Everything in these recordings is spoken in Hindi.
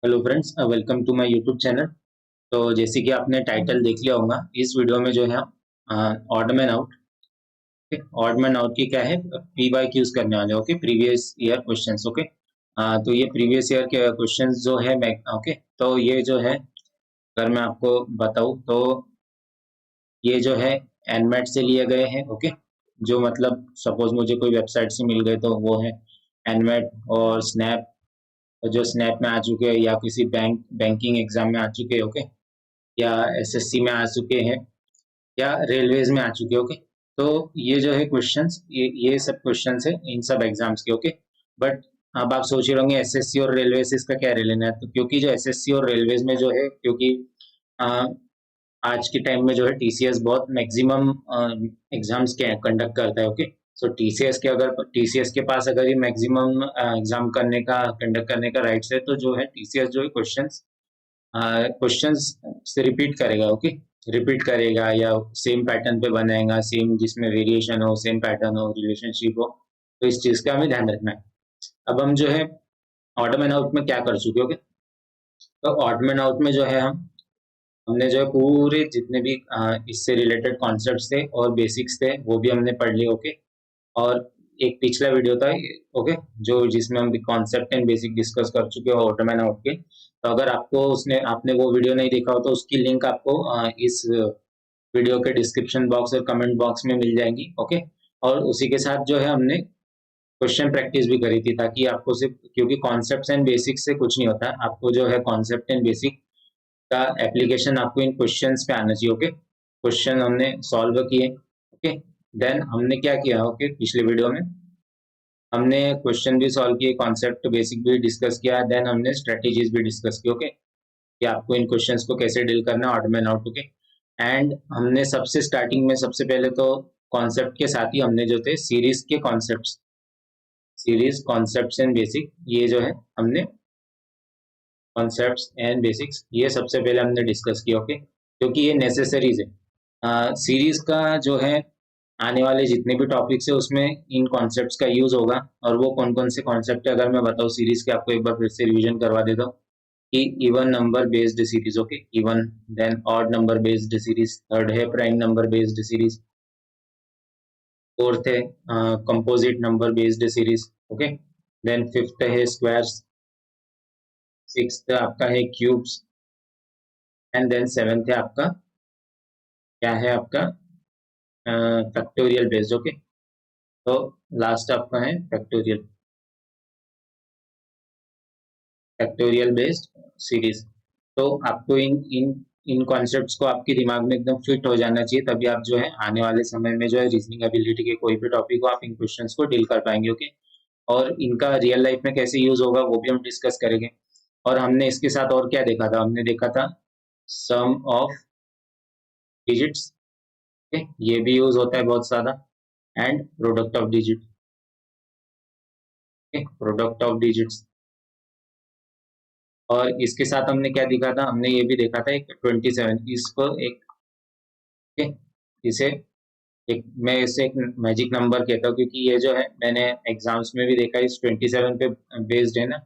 Hello friends, welcome to my YouTube channel. तो जैसे कि आपने टाइटल देख लिया होगा, इस वीडियो में जो है odd man out. Odd man out की क्या है, पी वाई क्यूज करने वाले। Okay, previous year questions. Okay, तो ये प्रीवियस ईयर के क्वेश्चंस जो है ओके, तो ये जो है अगर मैं आपको बताऊं तो ये जो है एनमेट से लिए गए हैं। ओके, जो मतलब सपोज मुझे कोई वेबसाइट से मिल गए तो वो है एनमेट। और स्नैप, जो स्नैप में आ चुके हैं या किसी बैंकिंग एग्जाम में आ चुके हैं। ओके, या एसएससी में आ चुके हैं या रेलवेज में आ चुके हैं। ओके, तो ये जो है क्वेश्चंस, ये सब क्वेश्चंस है इन सब एग्जाम्स के। ओके, बट अब आप सोच रहे होंगे एसएससी और रेलवे से इसका क्या रिलेशन है। तो क्योंकि जो एसएससी और रेलवेज में जो है, क्योंकि आ, आज के टाइम में जो है टीसीएस बहुत मैक्सिमम एग्जाम्स के कंडक्ट करता है। ओके, सो टीसीएस के पास अगर ये मैक्सिमम एग्जाम करने का कंडक्ट करने का राइट्स है, तो जो है टीसीएस जो है क्वेश्चंस से रिपीट करेगा। ओके, रिपीट करेगा या सेम पैटर्न पे बनाएगा, सेम जिसमें वेरिएशन हो, सेम पैटर्न हो, रिलेशनशिप हो। तो इस चीज का हमें ध्यान रखना है। अब हम जो है ऑड मैन आउट में क्या कर चुके। ओके, तो ऑड मैन आउट में जो है हमने जो है पूरे जितने भी इससे रिलेटेड कॉन्सेप्ट्स थे और बेसिक्स थे वो भी हमने पढ़ लिए। ओके, और एक पिछला वीडियो था, ओके, जो जिसमें हम कॉन्सेप्ट एंड बेसिक डिस्कस कर चुके हो ऑटोमैन आउट के। तो अगर आपको उसने आपने वो वीडियो नहीं देखा हो तो उसकी लिंक आपको इस वीडियो के डिस्क्रिप्शन बॉक्स और कमेंट बॉक्स में मिल जाएंगी। ओके, और उसी के साथ जो है हमने क्वेश्चन प्रैक्टिस भी करी थी, ताकि आपको सिर्फ, क्योंकि कॉन्सेप्ट एंड बेसिक से कुछ नहीं होता, आपको जो है कॉन्सेप्ट एंड बेसिक का एप्लीकेशन आपको इन क्वेश्चंस पे आना चाहिए। ओके, क्वेश्चन हमने सॉल्व किए। ओके, देन हमने क्या किया। ओके, पिछले वीडियो में हमने क्वेश्चन भी सॉल्व किए, कॉन्सेप्ट बेसिक भी डिस्कस किया, देन हमने स्ट्रेटेजीज भी डिस्कस की। ओके, कि आपको इन क्वेश्चंस को कैसे डील करना है, odd man out. Okay, and हमने सबसे स्टार्टिंग में सबसे पहले तो कॉन्सेप्ट के साथ ही हमने जो थे सीरीज कॉन्सेप्ट्स एंड बेसिक, ये जो है हमने कॉन्सेप्ट्स एंड बेसिक्स ये सबसे पहले हमने डिस्कस किया। ओके, क्योंकि ये नेसेसरीज है। सीरीज का जो है आने वाले जितने भी टॉपिक्स है उसमें इन कॉन्सेप्ट्स का यूज होगा। और वो कौन कौन से कॉन्सेप्ट है अगर मैं बताऊँ सीरीज के, आपको एक बार फिर से रिवीजन करवा देता हूँ। कि even number based series. Okay, even, then odd number based series, third है prime number based series, fourth है composite number based series. Okay, then fifth है स्क्वायर्स, सिक्स्थ आपका है क्यूब्स, एंड देन सेवेंथ है आपका क्या है आपका फैक्टोरियल बेस्ड। ओके, तो लास्ट आपका है फैक्टोरियल बेस्ड सीरीज। तो आपको इन इन इन कॉन्सेप्ट्स को आपके दिमाग में एकदम फिट हो जाना चाहिए, तभी आप जो है आने वाले समय में जो है रीजनिंग एबिलिटी के कोई भी टॉपिक को आप इन क्वेश्चंस को डील कर पाएंगे। ओके, और इनका रियल लाइफ में कैसे यूज होगा वो भी हम डिस्कस करेंगे। और हमने इसके साथ और क्या देखा था, हमने देखा था सम ऑफ डिजिट्स। ये भी यूज होता है बहुत ज्यादा, and product of digit. Product of digits. और इसके साथ हमने क्या देखा था, हमने ये भी देखा था एक 27, इसको एक, okay, इसे एक, मैं इसे एक मैजिक नंबर कहता हूँ, क्योंकि ये जो है मैंने एग्जाम्स में भी देखा है, इस 27 पे बेस्ड है ना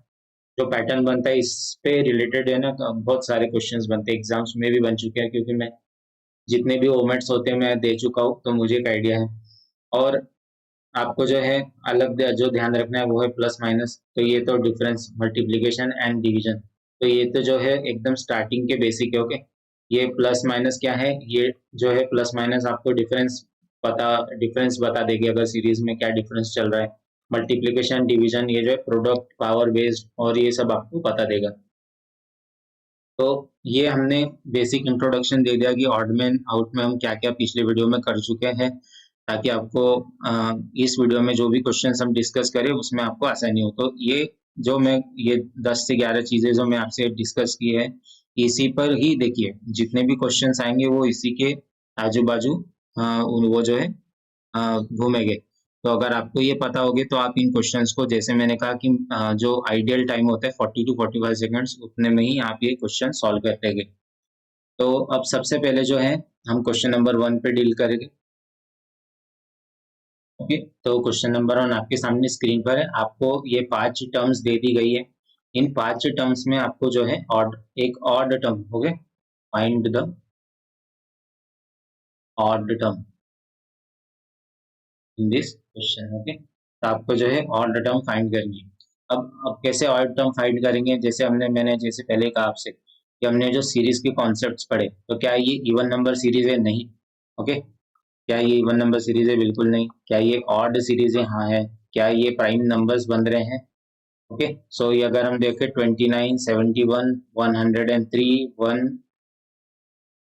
जो पैटर्न बनता है, इस पे रिलेटेड है ना बहुत सारे क्वेश्चंस बनते हैं, एग्जाम्स में भी बन चुके हैं, क्योंकि मैं जितने भी ओमेट्स होते हैं मैं दे चुका हूँ, तो मुझे एक आइडिया है। और आपको जो है अलग जो ध्यान रखना है वो है प्लस माइनस। तो ये तो डिफरेंस, मल्टीप्लीकेशन एंड डिवीजन, तो ये तो जो है एकदम स्टार्टिंग के बेसिक है। ओके, ये प्लस माइनस क्या है, ये जो है प्लस माइनस आपको डिफरेंस बता देगी अगर सीरीज में क्या डिफरेंस चल रहा है। मल्टीप्लीकेशन डिवीजन ये जो है प्रोडक्ट, पावर बेस्ड, और ये सब आपको बता देगा। तो ये हमने बेसिक इंट्रोडक्शन दे दिया कि ऑड मैन आउट में हम क्या क्या पिछले वीडियो में कर चुके हैं, ताकि आपको इस वीडियो में जो भी क्वेश्चंस हम डिस्कस करें उसमें आपको आसानी हो। तो ये 10 से 11 चीजें जो मैं आपसे डिस्कस की है, इसी पर ही देखिए जितने भी क्वेश्चंस आएंगे वो इसी के आजू बाजू वो जो है घूमेंगे। तो अगर आपको ये पता होगे तो आप इन क्वेश्चंस को, जैसे मैंने कहा कि जो आइडियल टाइम होता है 40 to 45 सेकेंड्स, उतने में ही आप ये क्वेश्चन सॉल्व कर लेंगे। तो अब सबसे पहले जो है हम क्वेश्चन नंबर 1 पे डील करेंगे। ओके, तो क्वेश्चन नंबर 1 आपके सामने स्क्रीन पर है, आपको ये 5 टर्म्स दे दी गई है। इन 5 टर्म्स में आपको जो है एक odd term, okay, find the odd term in this question, okay. तो आपको जो है ऑड टर्म फाइंड करनी है। अब कैसे ऑड टर्म फाइंड करेंगे, जैसे मैंने जैसे पहले कहा आपसे कि हमने जो सीरीज के कॉन्सेप्ट्स पढ़े, तो क्या ये इवन नंबर सीरीज है? नहीं, ओके। क्या ये इवन नंबर सीरीज है? बिल्कुल नहीं। क्या ये ऑड सीरीज है? हाँ है। क्या ये प्राइम नंबर्स बन रहे हैं? ओके। सो ये अगर हम देखें 29, 71, 103,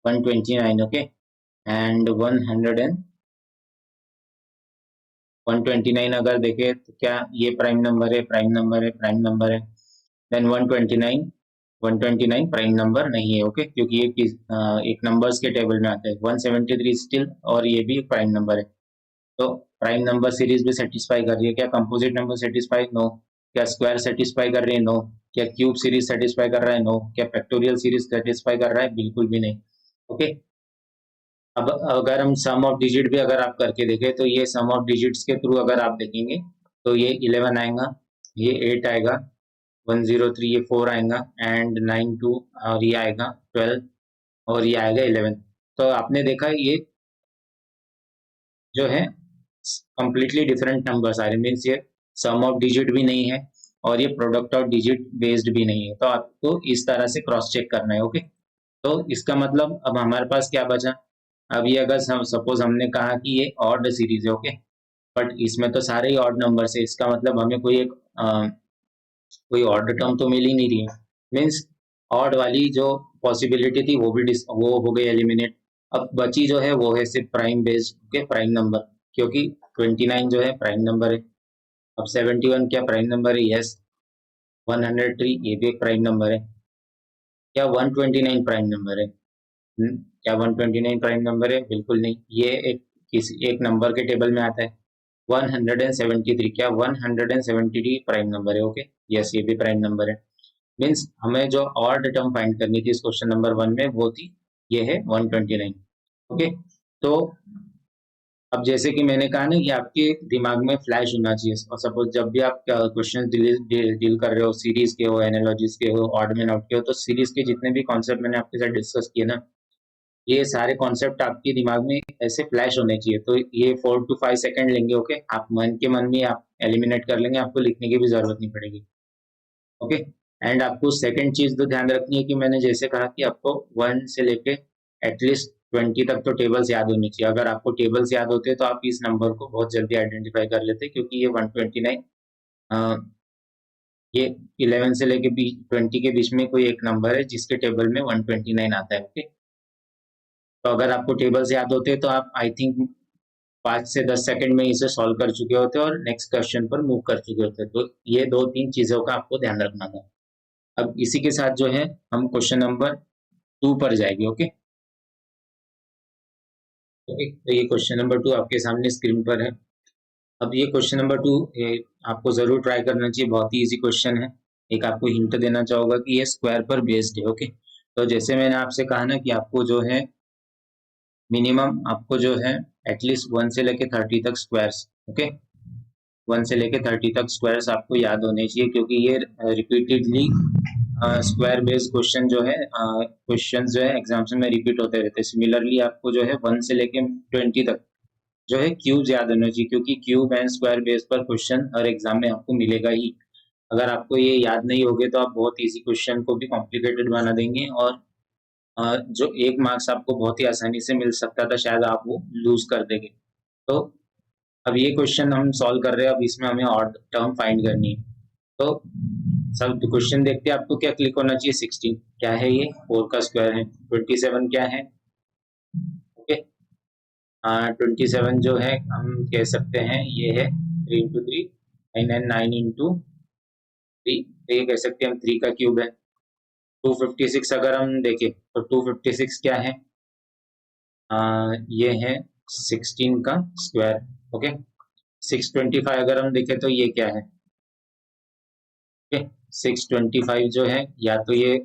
129, ओके, एंड 129 अगर देखें तो क्या ये प्राइम नंबर है? प्राइम नंबर है, प्राइम नंबर है। देन 129 प्राइम नंबर नहीं है, ओके, क्योंकि ये एक नंबर्स के टेबल में आता है। 173 स्टिल, और ये भी एक प्राइम नंबर है। तो प्राइम नंबर सीरीज भी सेटिस्फाई कर रही है। क्या कंपोजिट नंबर सेटिस्फाई? नो। क्या स्क्वायर सेटिस्फाई कर रही है? नो। क्या क्यूब सीरीज सेटिस्फाई कर रहा है? नो। क्या फैक्टोरियल सीरीज सेटिस्फाई कर रहा है? बिल्कुल भी नहीं, ओके। अब अगर हम सम ऑफ डिजिट भी अगर आप करके देखें, तो ये सम ऑफ डिजिट्स के थ्रू अगर आप देखेंगे तो ये 11 आएगा, ये 8 आएगा, 103, ये 4 आएगा, एंड 92, और ये आएगा 12, और ये आएगा 11। तो आपने देखा ये जो है कंप्लीटली डिफरेंट नंबर्स आ रहे, मीन्स ये सम ऑफ डिजिट भी नहीं है और ये प्रोडक्ट ऑफ डिजिट बेस्ड भी नहीं है। तो आपको इस तरह से क्रॉस चेक करना है, ओके। तो इसका मतलब अब हमारे पास क्या बचा? अब ये अगर सपोज हमने कहा कि ये ऑड सीरीज है, ओके, बट इसमें तो सारे ही ऑड नंबर है, इसका मतलब हमें कोई ऑड टर्म तो मिल ही नहीं रही है। मीन्स ऑड वाली जो पॉसिबिलिटी थी वो हो गई एलिमिनेट। अब बची जो है वो है सिर्फ prime based, okay, prime number, क्योंकि 29 जो है प्राइम नंबर है। अब 71 क्या प्राइम नंबर है? यस। 103 ये भी एक प्राइम नंबर है। क्या 129 प्राइम नंबर है? क्या 129 प्राइम नंबर है? बिल्कुल नहीं। ये किसी एक नंबर के टेबल में आता है। 173 क्या 173 प्राइम नंबर है? ओके, यस, ये भी प्राइम नंबर है। मीन्स हमें जो ऑड टर्म फाइंड करनी थी इस क्वेश्चन नंबर 1 में, वो थी, ये है 129, ओके। तो अब जैसे कि मैंने कहा ना कि आपके दिमाग में फ्लैश होना चाहिए, और सपोज जब भी आप क्वेश्चन डील कर रहे हो, सीरीज के हो, एनालॉजीज के हो, ऑड में आउट के हो, तो सीरीज के जितने भी कॉन्सेप्ट मैंने आपके साथ डिस्कस किए ना, ये सारे कॉन्सेप्ट आपके दिमाग में ऐसे फ्लैश होने चाहिए। तो ये 4 to 5 सेकंड लेंगे, ओके, आप मन के मन में आप एलिमिनेट कर लेंगे, आपको लिखने की भी जरूरत नहीं पड़ेगी, ओके। एंड आपको सेकंड चीज तो ध्यान रखनी है कि मैंने जैसे कहा कि आपको 1 से लेके एटलीस्ट 20 तक तो टेबल्स याद होनी चाहिए। अगर आपको टेबल्स याद होते तो आप इस नंबर को बहुत जल्दी आइडेंटिफाई कर लेते, क्योंकि ये 129, ये 11 से लेके 20 के बीच में कोई एक नंबर है जिसके टेबल में 129 आता है, ओके। तो अगर आपको टेबल्स याद होते तो आप आई थिंक 5 से 10 सेकंड में इसे सॉल्व कर चुके होते और नेक्स्ट क्वेश्चन पर मूव कर चुके होते। तो ये 2-3 चीजों का आपको ध्यान रखना था। अब इसी के साथ जो है हम क्वेश्चन नंबर 2 पर जाएंगे, ओके। ओके, तो ये क्वेश्चन नंबर 2 आपके सामने स्क्रीन पर है। अब ये क्वेश्चन नंबर 2 आपको जरूर ट्राई करना चाहिए, बहुत ही इजी क्वेश्चन है। एक आपको हिंट देना चाहूंगा कि ये स्क्वायर पर बेस्ड है, ओके। तो जैसे मैंने आपसे कहा ना कि आपको जो है मिनिमम आपको जो है एटलीस्ट 1 से लेके 30 तक स्क्वायर्स, ओके, 1 से लेके 30 तक स्क्वायर्स आपको याद होने चाहिए, क्योंकि ये रिपीटेडली स्क्वायर बेस्ड क्वेश्चन जो है क्वेश्चन जो है एग्जाम्स में रिपीट होते रहते हैं। सिमिलरली आपको जो है 1 से लेके 20 तक जो है क्यूब याद होना चाहिए, क्योंकि क्यूब एंड स्क्वायर बेस पर क्वेश्चन हर एग्जाम में आपको मिलेगा ही। अगर आपको ये याद नहीं होगे तो आप बहुत इजी क्वेश्चन को भी कॉम्प्लिकेटेड बना देंगे, और जो 1 मार्क्स आपको बहुत ही आसानी से मिल सकता था, शायद आप वो लूज कर देंगे। तो अब ये क्वेश्चन हम सॉल्व कर रहे हैं, अब इसमें हमें ऑड टर्म फाइंड करनी है। तो सब क्वेश्चन देखते हैं, आपको क्या क्लिक होना चाहिए? 16 क्या है? ये 4 का स्क्वायर है। 27 क्या है? ओके, 27 जो है हम कह सकते हैं ये है 3 into 3, 9 and 9 into 3, तो ये कह सकते हैं हम 3 का क्यूब है। 256 अगर हम देखें तो 256 क्या है? ये है 16 का स्क्वायर, ओके। 625 अगर हम देखें तो ये क्या है? ओके, 625 जो है या तो ये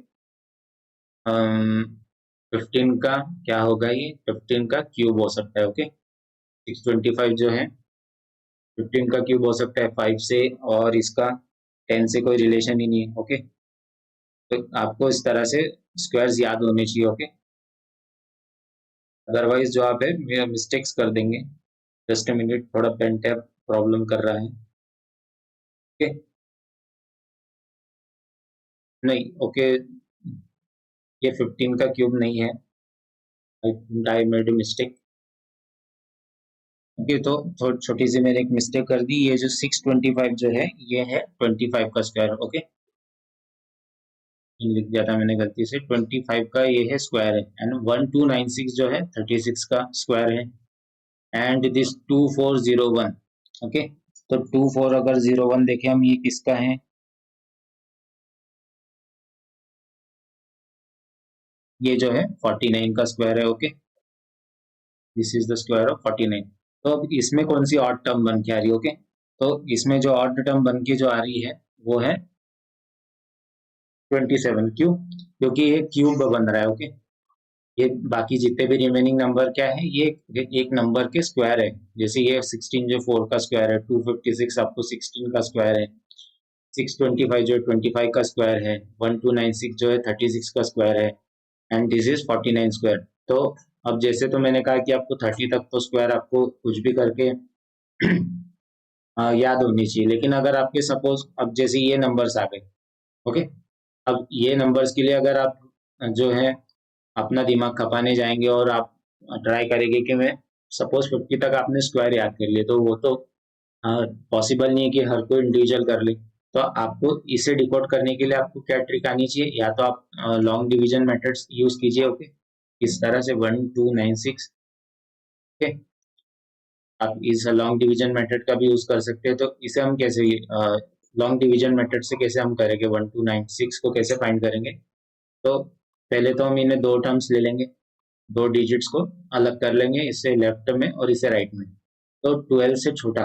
15 का क्या होगा? ये 15 का क्यूब हो सकता है, ओके। 625 जो है 15 का क्यूब हो सकता है 5 से, और इसका 10 से कोई रिलेशन ही नहीं है। ओके, तो आपको इस तरह से स्क्वायर्स याद होने चाहिए। ओके, अदरवाइज जो आप है मिस्टेक्स कर देंगे। जस्ट अ मिनट, थोड़ा पेन टैप प्रॉब्लम कर रहा है। ओके, नहीं, ओके, ये 15 का क्यूब नहीं है। I made mistake. ओके, तो थोड़ी छोटी सी मैंने एक मिस्टेक कर दी। ये जो 625 जो है, ये है 25 का स्क्वायर। ओके, लिख दिया था मैंने गलती से। 25 का ये है स्क्वायर है, एंड 1296 जो है 36 का स्क्वायर है, एंड दिस 2401। ओके, तो 24 अगर 01 देखें हम, ये किसका है? ये जो है 49 का स्क्वायर है। Okay, this is the square of 49। तो अब इसमें कौन सी ऑड टर्म बन के आ रही है? ओके, तो इसमें जो ऑड टर्म बन के जो आ रही है वो है 27। क्यों? क्योंकि ये क्यूब बन रहा है। ओके, ये बाकी जितने भी रिमेनिंग नंबर क्या है, ये एक नंबर के स्क्वायर है। जैसे ये 16 जो 4 का स्क्वायर है, 256 आपको 16 का स्क्वायर है, 625 जो 25 का स्क्वायर है, 1296 जो है 36 का स्क्वायर है, एंड दिस इज 49 स्क्वायर। तो अब जैसे तो मैंने कहा कि आपको 30 तक तो स्क्वायर आपको कुछ भी करके याद होनी चाहिए। लेकिन अगर आपके सपोज अब जैसे ये नंबर्स आ गए, ओके, अब ये नंबर्स के लिए अगर आप जो है अपना दिमाग खपाने जाएंगे और आप ट्राई करेंगे कि मैं सपोज 50 तक आपने स्क्वायर याद कर लिए, तो वो तो पॉसिबल नहीं है कि हर कोई इंडिविजुअल कर ले। तो आपको इसे डिकोड करने के लिए आपको क्या ट्रिक आनी चाहिए? या तो आप लॉन्ग डिवीजन मेथड्स यूज कीजिए। ओके, इस तरह से 1296। ओके, आप इस लॉन्ग डिवीजन मेथड का भी यूज कर सकते हैं। तो इसे हम कैसे लॉन्ग डिवीजन मेथड से कैसे हम करेंगे? 1296 को कैसे फाइंड करेंगे? तो पहले तो हम इन्हें दो टर्म्स ले लेंगे, दो डिजिट्स को अलग कर लेंगे, इसे लेफ्ट में और इसे राइट में। तो 12 से छोटा,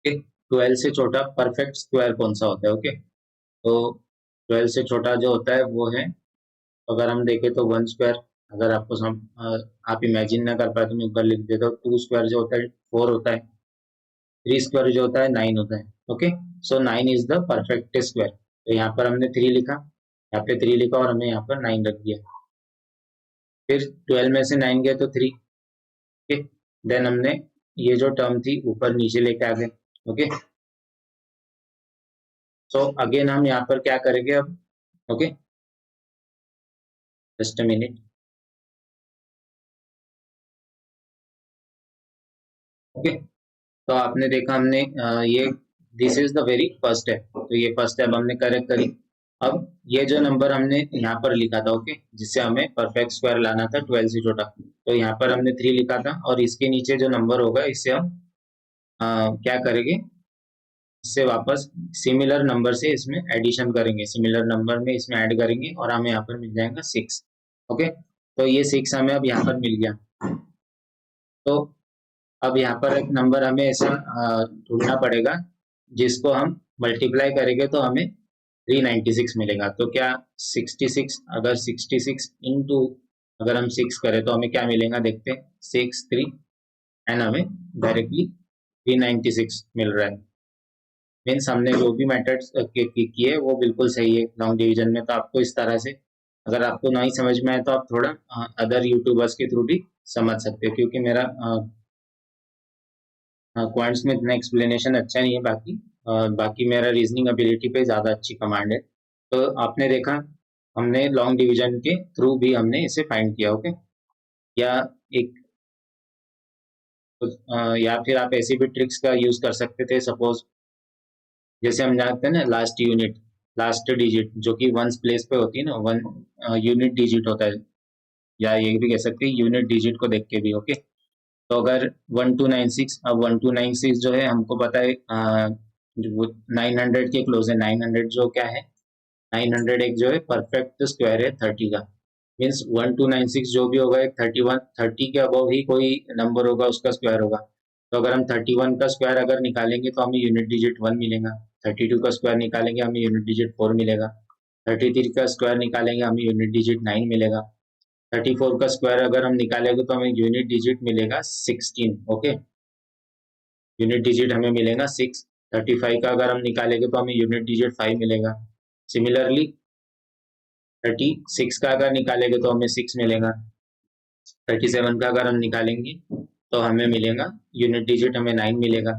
ओके, 12 से छोटा परफेक्ट स्क्वायर कौन सा होता है? ओके, तो 12 से छोटा जो होता है वो है, अगर हम देखें तो 1 स्क्वायर। अगर आपको आप इमेजिन ना कर पाए तो मैं एक बार लिख देता हूँ। 2 स्क्वायर जो होता है 4 होता है, 3 स्क्वायर जो होता है 9 होता है। Okay, so 9 is the perfect square. तो यहाँ पर हमने 3 लिखा, यहाँ पे 3 लिखा और हमने यहाँ पर 9 रख दिया। फिर 12 में से 9 गया तो 3। ओके, देन हमने ये जो टर्म थी ऊपर नीचे लेके आ गए। ओके, सो अगेन हम यहाँ पर क्या करेंगे अब? Okay, just a minute. Okay, तो आपने देखा हमने ये this is the very first step. तो ये फर्स्ट स्टेप हमने करेक्ट करी। अब ये जो नंबर हमने यहाँ पर लिखा था, ओके, जिससे हमें परफेक्ट स्क्वायर लाना था 12 से छोटा, तो यहाँ पर हमने 3 लिखा था, और इसके नीचे जो नंबर होगा इससे हम क्या करेंगे? इससे वापस सिमिलर नंबर से इसमें एडिशन करेंगे, सिमिलर नंबर में इसमें ऐड करेंगे, और हमें यहाँ पर मिल जाएगा 6। ओके, तो ये 6 हमें अब यहाँ पर मिल गया। तो अब यहाँ पर एक नंबर हमें ऐसा ढूंढना पड़ेगा जिसको हम मल्टीप्लाई करेंगे तो हमें 396 मिलेगा। तो क्या 66, अगर 66 इंटू अगर हम 6 करें तो हमें क्या मिलेगा? देखते हैं, 6 3, एंड हमें डायरेक्टली 396 मिल रहा है। मीन्स हमने जो भी मेथड्स किए वो बिल्कुल सही है लॉन्ग डिवीजन में। तो आपको इस तरह से, अगर आपको नहीं समझ में आए तो आप थोड़ा अदर यूट्यूबर्स के थ्रू भी समझ सकते हैं, क्योंकि मेरा क्वांट्स में इतना एक्सप्लेनेशन अच्छा नहीं है। बाकी मेरा रीजनिंग एबिलिटी पे ज़्यादा अच्छी कमांड है। तो आपने देखा, हमने लॉन्ग डिवीजन के थ्रू भी हमने इसे फाइंड किया। ओके, या एक या फिर आप ऐसी भी ट्रिक्स का यूज कर सकते थे। सपोज जैसे हम जानते हैं ना, लास्ट यूनिट, लास्ट डिजिट जो कि वंस प्लेस पे होती है ना, वन यूनिट डिजिट होता है, या ये भी कह सकते हैं यूनिट डिजिट को देख के भी। ओके, तो अगर 1296, अब 1296 जो है हमको पता है जो 900 के क्लोज है। 900 जो क्या है, 900 एक जो है परफेक्ट स्क्वायर है 30 का। मीन्स 1296 जो भी होगा एक 31, 30 के अबव ही कोई नंबर होगा उसका स्क्वायर होगा। तो अगर हम 31 का स्क्वायर अगर निकालेंगे तो हमें यूनिट डिजिट 1 मिलेगा। 32 का स्क्वायर निकालेंगे हमें यूनिट डिजिट 4 मिलेगा। 33 का स्क्वायर निकालेंगे हमें यूनिट डिजिट 9 मिलेगा। 34 का स्क्वायर अगर हम निकालेंगे तो हमें यूनिट डिजिट मिलेगा 16। ओके, यूनिट डिजिट हमें मिलेगा 6। 35 का अगर हम निकालेंगे तो हमें यूनिट डिजिट 5 मिलेगा। सिमिलरली 36 का अगर निकालेंगे तो हमें 6 मिलेगा। 37 का अगर हम निकालेंगे तो हमें मिलेगा यूनिट डिजिट, हमें 9 मिलेगा।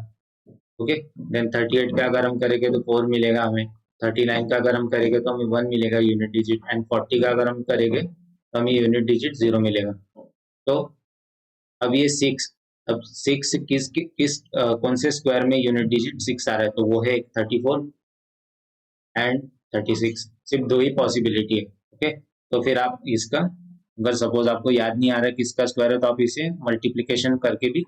ओके, देन 38 का अगर हम करेंगे तो 4 मिलेगा हमें। 39 का अगर हम करेंगे तो हमें 1 मिलेगा यूनिट डिजिट, एंड 40 का अगर हम करेंगे तो हमें यूनिट डिजिट 0 मिलेगा। तो अब ये 6, अब 6 किस कौन से स्क्वायर में यूनिट डिजिट 6 आ रहा है, तो वो है 34 एंड 36। सिर्फ दो ही पॉसिबिलिटी है। ओके, तो फिर आप इसका, अगर सपोज आपको याद नहीं आ रहा है किसका स्क्वायर है, तो आप इसे मल्टीप्लिकेशन करके भी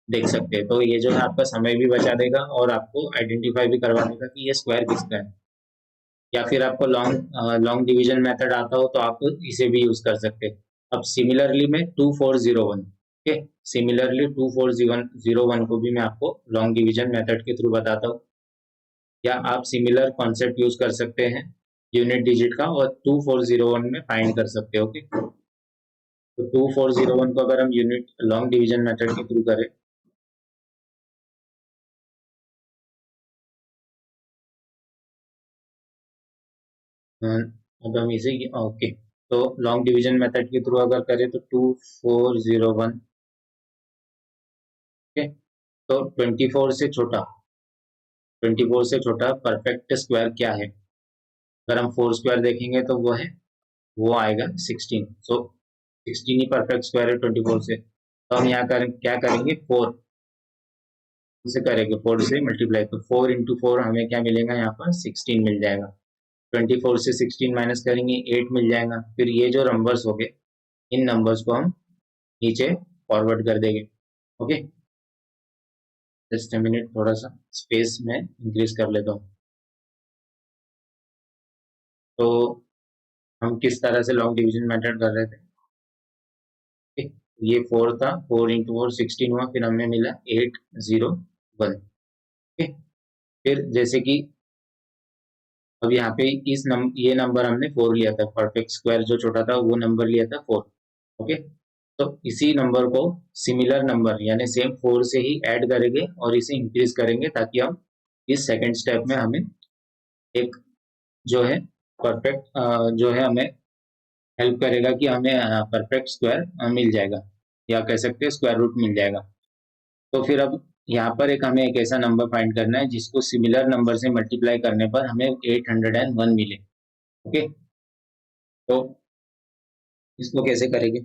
देख सकते हैं। तो ये जो है आपका समय भी बचा देगा और आपको आइडेंटिफाई भी करवा देगा कि ये स्क्वायर किसका है। या फिर आपको लॉन्ग डिवीजन मेथड आता हो तो आप इसे भी यूज कर सकते हैं। अब सिमिलरली में 2401, ओके, सिमिलरली 2401 को भी मैं आपको लॉन्ग डिवीजन मेथड के थ्रू बताता हूँ। या आप सिमिलर कॉन्सेप्ट यूज कर सकते हैं यूनिट डिजिट का और 2401 में फाइंड कर सकते हो। ओके, तो 2401 को अगर हम यूनिट लॉन्ग डिवीजन मेथड के थ्रू करें, अब हम इसे, ओके, तो लॉन्ग डिवीजन मेथड के थ्रू अगर करें तो 2401, ओके, तो 24 से छोटा परफेक्ट स्क्वायर क्या है? अगर हम 4 स्क्वायर देखेंगे तो वो आएगा 16। सो 16 ही परफेक्ट स्क्वायर है 24 से। तो हम यहाँ क्या करेंगे, 4 से करेंगे, 4 से मल्टीप्लाई, तो 4 इंटू 4 हमें क्या मिलेगा, यहाँ पर 16 मिल जाएगा। 24 से 16 माइनस करेंगे 8 मिल जाएगा। फिर ये जो नंबर्स हो गए, इन नंबर्स को हम नीचे फॉरवर्ड कर देंगे। ओके, जस्ट अ मिनट, थोड़ा सा स्पेस में इंक्रीज कर लेता हूँ। तो हम किस तरह से लॉन्ग डिवीजन मेथड कर रहे थे, ठीक? ये 4 था, 4 इंटू 4 16 हुआ, फिर हमें मिला 801। ठीक, फिर जैसे कि अब यहाँ पे ये नंबर हमने 4 लिया था, परफेक्ट स्क्वायर जो छोटा था वो नंबर लिया था 4। ओके, तो इसी नंबर को सिमिलर नंबर यानी सेम 4 से ही ऐड करेंगे और इसे इंक्रीज करेंगे, ताकि हम इस सेकंड स्टेप में हमें एक जो है परफेक्ट जो है हमें हेल्प करेगा कि हमें परफेक्ट स्क्वायर मिल जाएगा, या कह सकते हैं स्क्वायर रूट मिल जाएगा। तो फिर अब यहाँ पर हमें एक ऐसा नंबर फाइंड करना है जिसको सिमिलर नंबर से मल्टीप्लाई करने पर हमें 801 मिले। ओके, तो इसको कैसे करेंगे?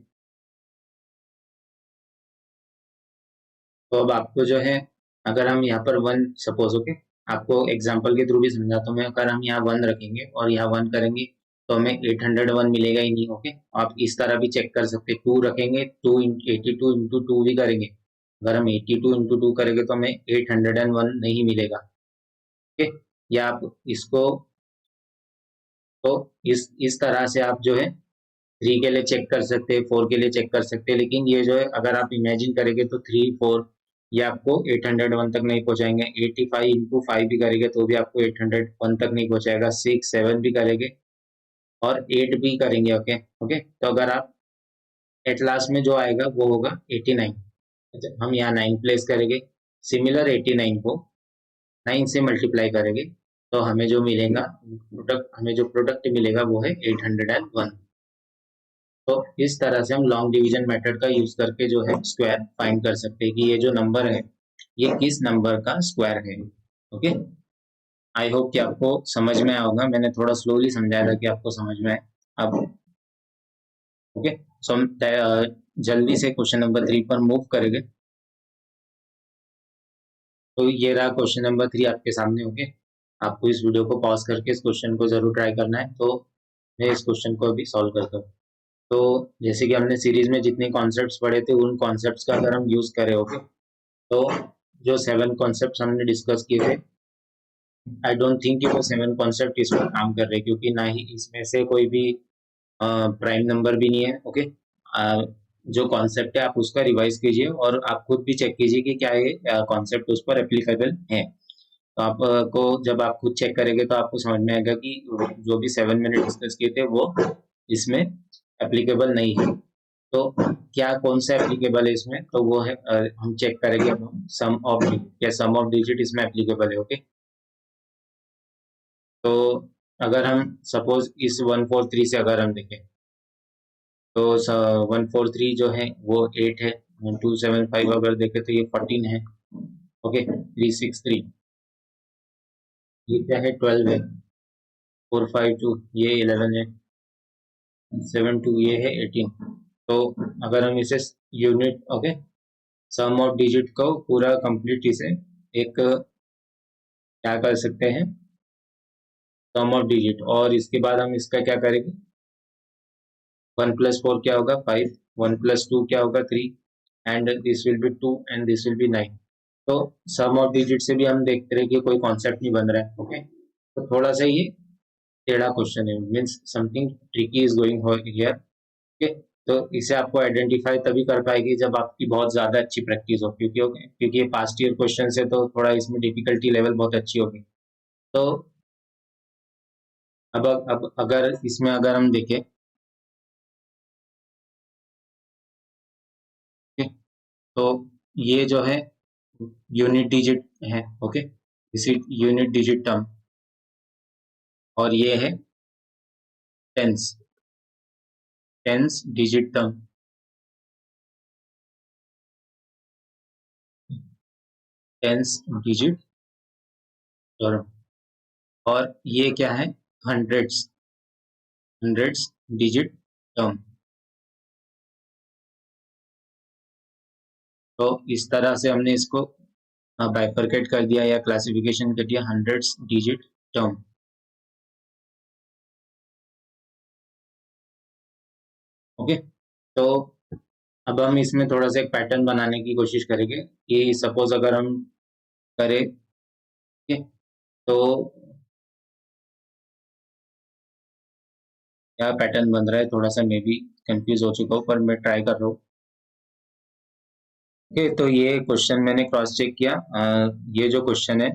तो अब आपको जो है, अगर हम यहाँ पर 1 सपोज, ओके, आपको एग्जांपल के थ्रू भी समझाता हूँ मैं। अगर हम यहाँ 1 रखेंगे और यहाँ 1 करेंगे तो हमें 801 मिलेगा ही नहीं। ओके, आप इस तरह भी चेक कर सकते हैं, 2 रखेंगे, 82 इंटू 2 भी करेंगे, अगर हम 82 इंटू 2 करेंगे तो हमें 801 नहीं मिलेगा। ओके, या आप इसको, तो इस तरह से आप जो है 3 के लिए चेक कर सकते हैं, 4 के लिए चेक कर सकते हैं। लेकिन ये जो है अगर आप इमेजिन करेंगे तो 3, 4 ये आपको 801 तक नहीं पहुंचाएंगे। 85 इंटू 5 भी करेंगे तो भी आपको 801 तक नहीं पहुंचाएगा। 6, 7 भी करेंगे और 8 भी करेंगे। ओके ओके, तो अगर आप एट लास्ट में जो आएगा वो होगा 89। अच्छा, हम यहाँ 9 प्लेस करेंगे, सिमिलर 89 को 9 से मल्टीप्लाई करेंगे तो हमें जो मिलेगा हमें जो प्रोडक्ट मिलेगा वो है 801। तो इस तरह से हम लॉन्ग डिवीजन मेथड का यूज करके जो है स्क्वायर फाइंड कर सकते हैं कि ये जो नंबर है ये किस नंबर का स्क्वायर है। ओके, आई होप कि आपको समझ में आया होगा। मैंने थोड़ा स्लोली समझाया था कि आपको समझ में आए अब। ओके, सो हम जल्दी से क्वेश्चन नंबर 3 पर मूव करेंगे। तो ये रहा क्वेश्चन नंबर 3 आपके सामने। ओके, आपको इस वीडियो को पॉज करके इस क्वेश्चन को जरूर ट्राई करना है। तो मैं इस क्वेश्चन को अभी सॉल्व करता हूँ। तो जैसे कि हमने सीरीज में जितने कॉन्सेप्ट्स पढ़े थे उन कॉन्सेप्ट्स का अगर हम यूज करें, ओके, तो जो 7 कॉन्सेप्ट्स हमने डिस्कस किए थे, आई डोंट थिंक कि वो 7 कॉन्सेप्ट इस पर काम कर रहे, क्योंकि ना ही इसमें से कोई भी प्राइम नंबर भी नहीं है। ओके, जो कॉन्सेप्ट है आप उसका रिवाइज कीजिए और आप खुद भी चेक कीजिए कि क्या ये कॉन्सेप्ट उस पर एप्लीकेबल है। तो आपको जब आप खुद चेक करेंगे तो आपको समझ में आएगा कि जो भी 7 मैंने डिस्कस किए थे वो इसमें एप्लीकेबल नहीं है। तो क्या कौन सा एप्लीकेबल है इसमें, तो वो है हम चेक करेंगे अब सम ऑफ डिजिट, या सम ऑफ डिजिट इसमें एप्लीकेबल है। ओके, तो अगर हम सपोज इस 143 से अगर हम देखें तो 143 जो है वो 8 है, 275 अगर देखें तो ये 14 है, ओके। 363 ये क्या है, 12 है। 452 ये 11 है। 72 ये है 18। तो अगर हम इसे unit, okay, sum of digit को पूरा कंप्लीट इसे एक क्या कर सकते हैं, सम ऑफ डिजिट, और इसके बाद हम इसका क्या करेंगे, 1 + 4 क्या होगा 5, 1 + 2 क्या होगा 3, and this will be 2 and this will be 9। तो सम ऑफ डिजिट से भी हम देखते रहे कि कोई कॉन्सेप्ट नहीं बन रहा है, ओके। तो थोड़ा सा ये टेढ़ा क्वेश्चन है, means something tricky is going here, okay. तो इसे आपको आइडेंटिफाई तभी कर पाएगी जब आपकी बहुत ज्यादा अच्छी प्रैक्टिस हो, क्योंकि ये पास्ट ईयर क्वेश्चन है तो थोड़ा इसमें डिफिकल्टी लेवल बहुत अच्छी होगी। तो अब अगर इसमें अगर हम देखें, ठीक, तो ये जो है यूनिट डिजिट है, ओके, इसी यूनिट डिजिट टर्म, और ये है tens, tens digit term, tens digit term, और ये क्या है, हंड्रेड्स, हंड्रेड्स डिजिट टर्म। तो इस तरह से हमने इसको बाइफरकेट कर दिया या क्लासिफिकेशन कर दिया, हंड्रेड्स डिजिट टर्म, ओके। तो अब हम इसमें थोड़ा सा एक पैटर्न बनाने की कोशिश करेंगे कि सपोज अगर हम करें, ठीक है, तो क्या पैटर्न बन रहा है, थोड़ा सा मैं भी कंफ्यूज हो चुका हूँ पर मैं ट्राई कर रहा हूँ, ओके। तो ये क्वेश्चन मैंने क्रॉस चेक किया, ये जो क्वेश्चन है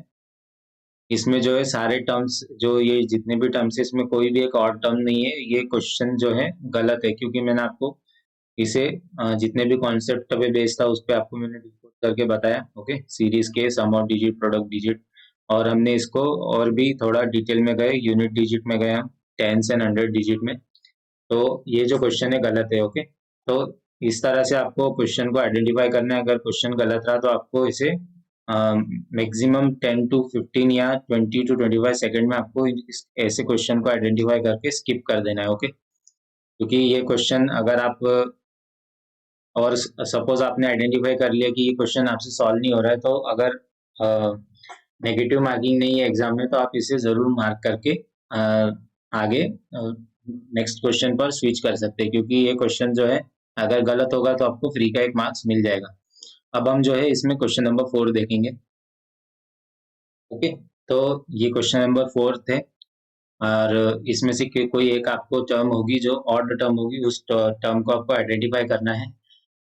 इसमें जो है सारे टर्म्स, जो ये जितने भी टर्म्स है इसमें कोई भी एक और टर्म नहीं है, ये क्वेश्चन जो है गलत है, क्योंकि मैंने आपको इसे जितने भी कॉन्सेप्ट पे बेस्ड था उस पे आपको मैंने डिस्कस करके बताया, ओके। सीरीज के सम ऑफ डिजिट, प्रोडक्ट डिजिट, और हमने इसको और भी थोड़ा डिटेल में गए, यूनिट डिजिट में गए हम, टेंस एंड हंड्रेड डिजिट में। तो ये जो क्वेश्चन है गलत है, ओके। तो इस तरह से आपको क्वेश्चन को आइडेंटिफाई करना है, अगर क्वेश्चन गलत रहा तो आपको इसे मैक्सिमम 10 to 15 या 20 to 25 सेकेंड में आपको ऐसे क्वेश्चन को आइडेंटिफाई करके स्किप कर देना है, ओके। क्योंकि ये क्वेश्चन अगर आप, और सपोज आपने आइडेंटिफाई कर लिया कि ये क्वेश्चन आपसे सॉल्व नहीं हो रहा है, तो अगर नेगेटिव मार्किंग नहीं है एग्जाम में तो आप इसे जरूर मार्क करके आगे नेक्स्ट क्वेश्चन पर स्विच कर सकते हैं, क्योंकि ये क्वेश्चन जो है अगर गलत होगा तो आपको फ्री का एक मार्क्स मिल जाएगा। अब हम जो है इसमें क्वेश्चन नंबर 4 देखेंगे, ओके। तो ये क्वेश्चन नंबर 4 थे, और इसमें से कोई एक आपको टर्म होगी जो ऑड टर्म होगी, उस टर्म को आपको आइडेंटिफाई करना है।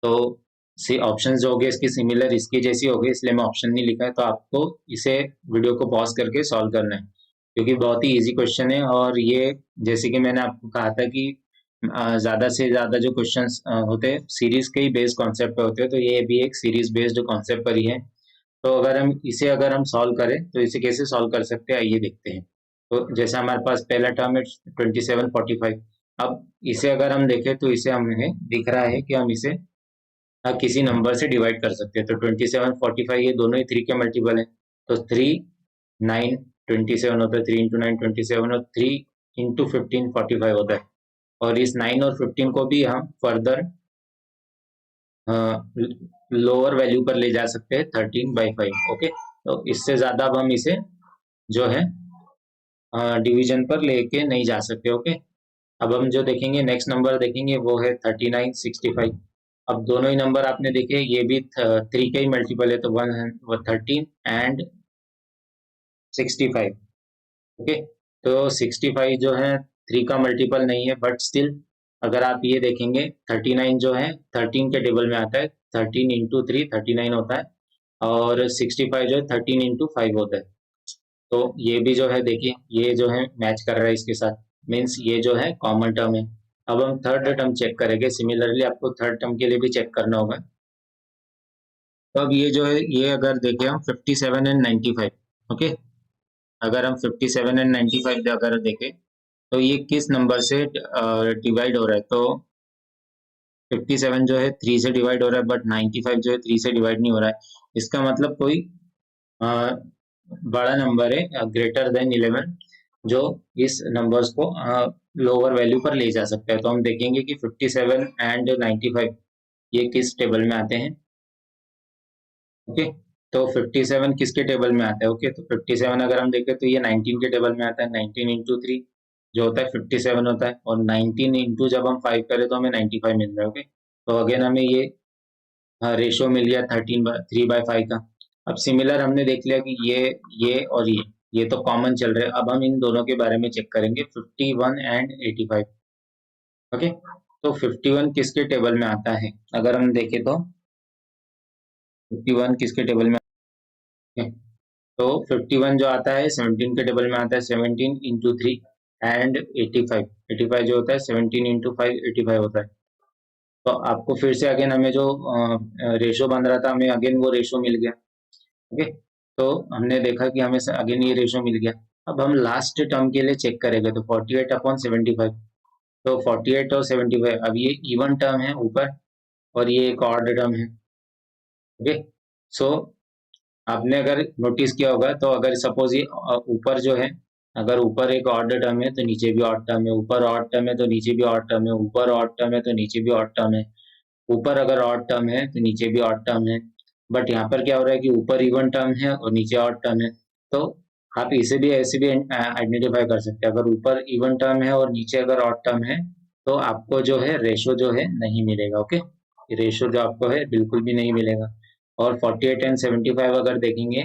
तो सी ऑप्शन जो होंगे इसकी सिमिलर इसकी जैसी होगी, इसलिए मैं ऑप्शन नहीं लिखा है, तो आपको इसे वीडियो को पॉज करके सॉल्व करना है, क्योंकि बहुत ही इजी क्वेश्चन है। और ये जैसे कि मैंने आपको कहा था कि ज्यादा से ज्यादा जो क्वेश्चंस होते हैं सीरीज के ही बेस्ड कॉन्सेप्ट पे होते हैं, तो ये भी एक सीरीज बेस्ड कॉन्सेप्ट पर ही है। तो अगर हम सॉल्व करें तो इसे कैसे सॉल्व कर सकते हैं, आइए देखते हैं। तो जैसे हमारे पास पहला टर्म है 2745। अब इसे अगर हम देखें तो इसे हमें दिख रहा है कि हम इसे किसी नंबर से डिवाइड कर सकते हैं। तो 2745 ये दोनों ही 3 के मल्टीपल हैं, तो 3 9 27 होता है, 3 इंटू 9 27, और 3 इंटू 15 45 होता है। और इस 9 और 15 को भी हम फर्दर लोअर वैल्यू पर ले जा सकते हैं 13/5, ओके। तो इससे ज्यादा अब हम इसे जो है डिवीजन पर लेके नहीं जा सकते, ओके। अब हम जो देखेंगे नेक्स्ट नंबर देखेंगे वो है 3965। अब दोनों ही नंबर आपने देखे, ये भी 3 का ही मल्टीपल है, तो 13 एंड 65, ओके। तो 65 जो है 3 का मल्टीपल नहीं है, बट स्टिल अगर आप ये देखेंगे 39 जो है 13 के टेबल में आता है, 13 इंटू 3 39 होता है, और 65 जो है 13 इंटू 5 होता है। तो ये भी जो है देखिए ये जो है मैच कर रहा है इसके साथ, मीन्स ये जो है कॉमन टर्म है। अब हम थर्ड टर्म चेक करेंगे, सिमिलरली आपको थर्ड टर्म के लिए भी चेक करना होगा। तो अब ये जो है ये अगर देखें हम 57 एंड 95, ओके। अगर हम 57 एंड 95 अगर देखें तो ये किस नंबर से डिवाइड हो रहा है, तो 57 जो है 3 से डिवाइड हो रहा है, बट 95 जो है 3 से डिवाइड नहीं हो रहा है। इसका मतलब कोई अ, बड़ा नंबर है ग्रेटर देन 11 जो इस नंबर्स को लोअर वैल्यू पर ले जा सकता है। तो हम देखेंगे कि 57 एंड 95 ये किस टेबल में आते हैं। ओके, तो 57 किसके टेबल में आता है? ओके, तो 57 अगर हम देखें तो ये 19 के टेबल में आता है। 19 इंटू 3 जो होता है 57 होता है, और 19 इंटू जब हम 5 करें तो हमें 95 मिल रहा है। ओके, तो अगेन हमें ये रेशो मिल गया 3/5 का। अब सिमिलर हमने देख लिया कि ये और ये तो कॉमन चल रहे हैं। अब हम इन दोनों के बारे में चेक करेंगे, 51 एंड 85। ओके, तो 51 किसके टेबल में आता है? अगर हम देखें तो 51 किसके टेबल में आता है? तो 51 जो आता है 17 के टेबल में आता है। 17 इंटू 3 एंड 85। 85 जो होता है 17 इंटू 5 85 होता है। तो आपको फिर से अगेन हमें जो रेशो बन रहा था, हमें अगेन वो रेशो मिल गया। ओके, तो हमने देखा कि हमें अगेन ये रेशो मिल गया। अब हम लास्ट टर्म के लिए चेक करेंगे, तो 48/75। तो 48 और 75, अब ये इवन टर्म है ऊपर, और ये एक ऑड टर्म है। ओके, सो आपने अगर नोटिस किया होगा तो अगर सपोज ये ऊपर जो है, अगर ऊपर एक ऑड टर्म है तो नीचे भी ऑड टर्म है, ऊपर ऑड टर्म है तो नीचे भी ऑड टर्म है, ऊपर ऑड टर्म है तो नीचे भी ऑड टर्म है, ऊपर अगर ऑड टर्म है तो नीचे भी ऑड टर्म है। बट यहाँ पर क्या हो रहा है कि ऊपर इवन टर्म है और नीचे ऑड टर्म है। तो आप इसे भी ऐसे भी आइडेंटिफाई कर सकते हैं, अगर ऊपर इवन टर्म है और नीचे अगर ऑड टर्म है तो आपको जो है रेशो जो है नहीं मिलेगा। ओके, रेशो जो आपको है बिल्कुल भी नहीं मिलेगा। और 48 एंड 75 अगर देखेंगे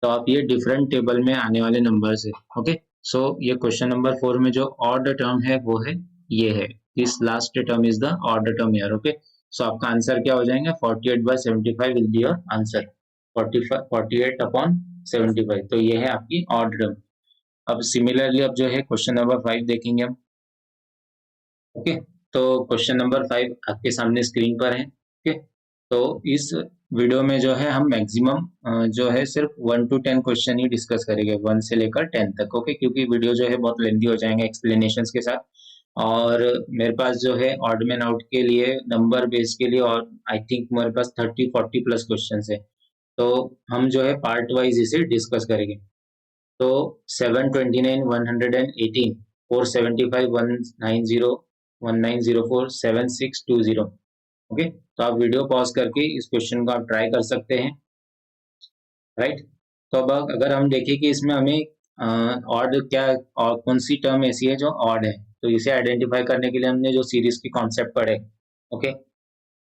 तो आप ये डिफरेंट टेबल में आने वाले नंबर्स है। ओके, सो ये क्वेश्चन नंबर 4 में जो ऑड टर्म है वो है ये है, this last term is the odd term here. Okay, so आपका आंसर क्या हो जाएगा? 48/75 विल बी योर आंसर। 48/75, तो ये है आपकी ऑड टर्म। अब सिमिलरली अब जो है क्वेश्चन नंबर 5 देखेंगे हम। ओके, तो क्वेश्चन नंबर 5 आपके सामने स्क्रीन पर है। ओके, तो इस वीडियो में जो है हम मैक्सिमम जो है सिर्फ 1 to 10 क्वेश्चन ही डिस्कस करेंगे, 1 से लेकर 10 तक। ओके, क्योंकि वीडियो जो है बहुत लेंथी हो जाएंगे एक्सप्लेनेशंस के साथ। और मेरे पास जो है ऑड मैन आउट के लिए, नंबर बेस के लिए, और आई थिंक मेरे पास 30-40 प्लस क्वेश्चन है। तो हम जो है पार्ट वाइज इसे डिस्कस करेंगे। तो 729 118 475 190 1904 7620। ओके, तो आप वीडियो पॉज करके इस क्वेश्चन को आप ट्राई कर सकते हैं। राइट, तो अब अगर हम देखें कि इसमें हमें ऑड क्या, और कौन सी टर्म ऐसी है जो ऑड है, तो इसे आइडेंटिफाई करने के लिए हमने जो सीरीज की कॉन्सेप्ट पढ़े। ओके,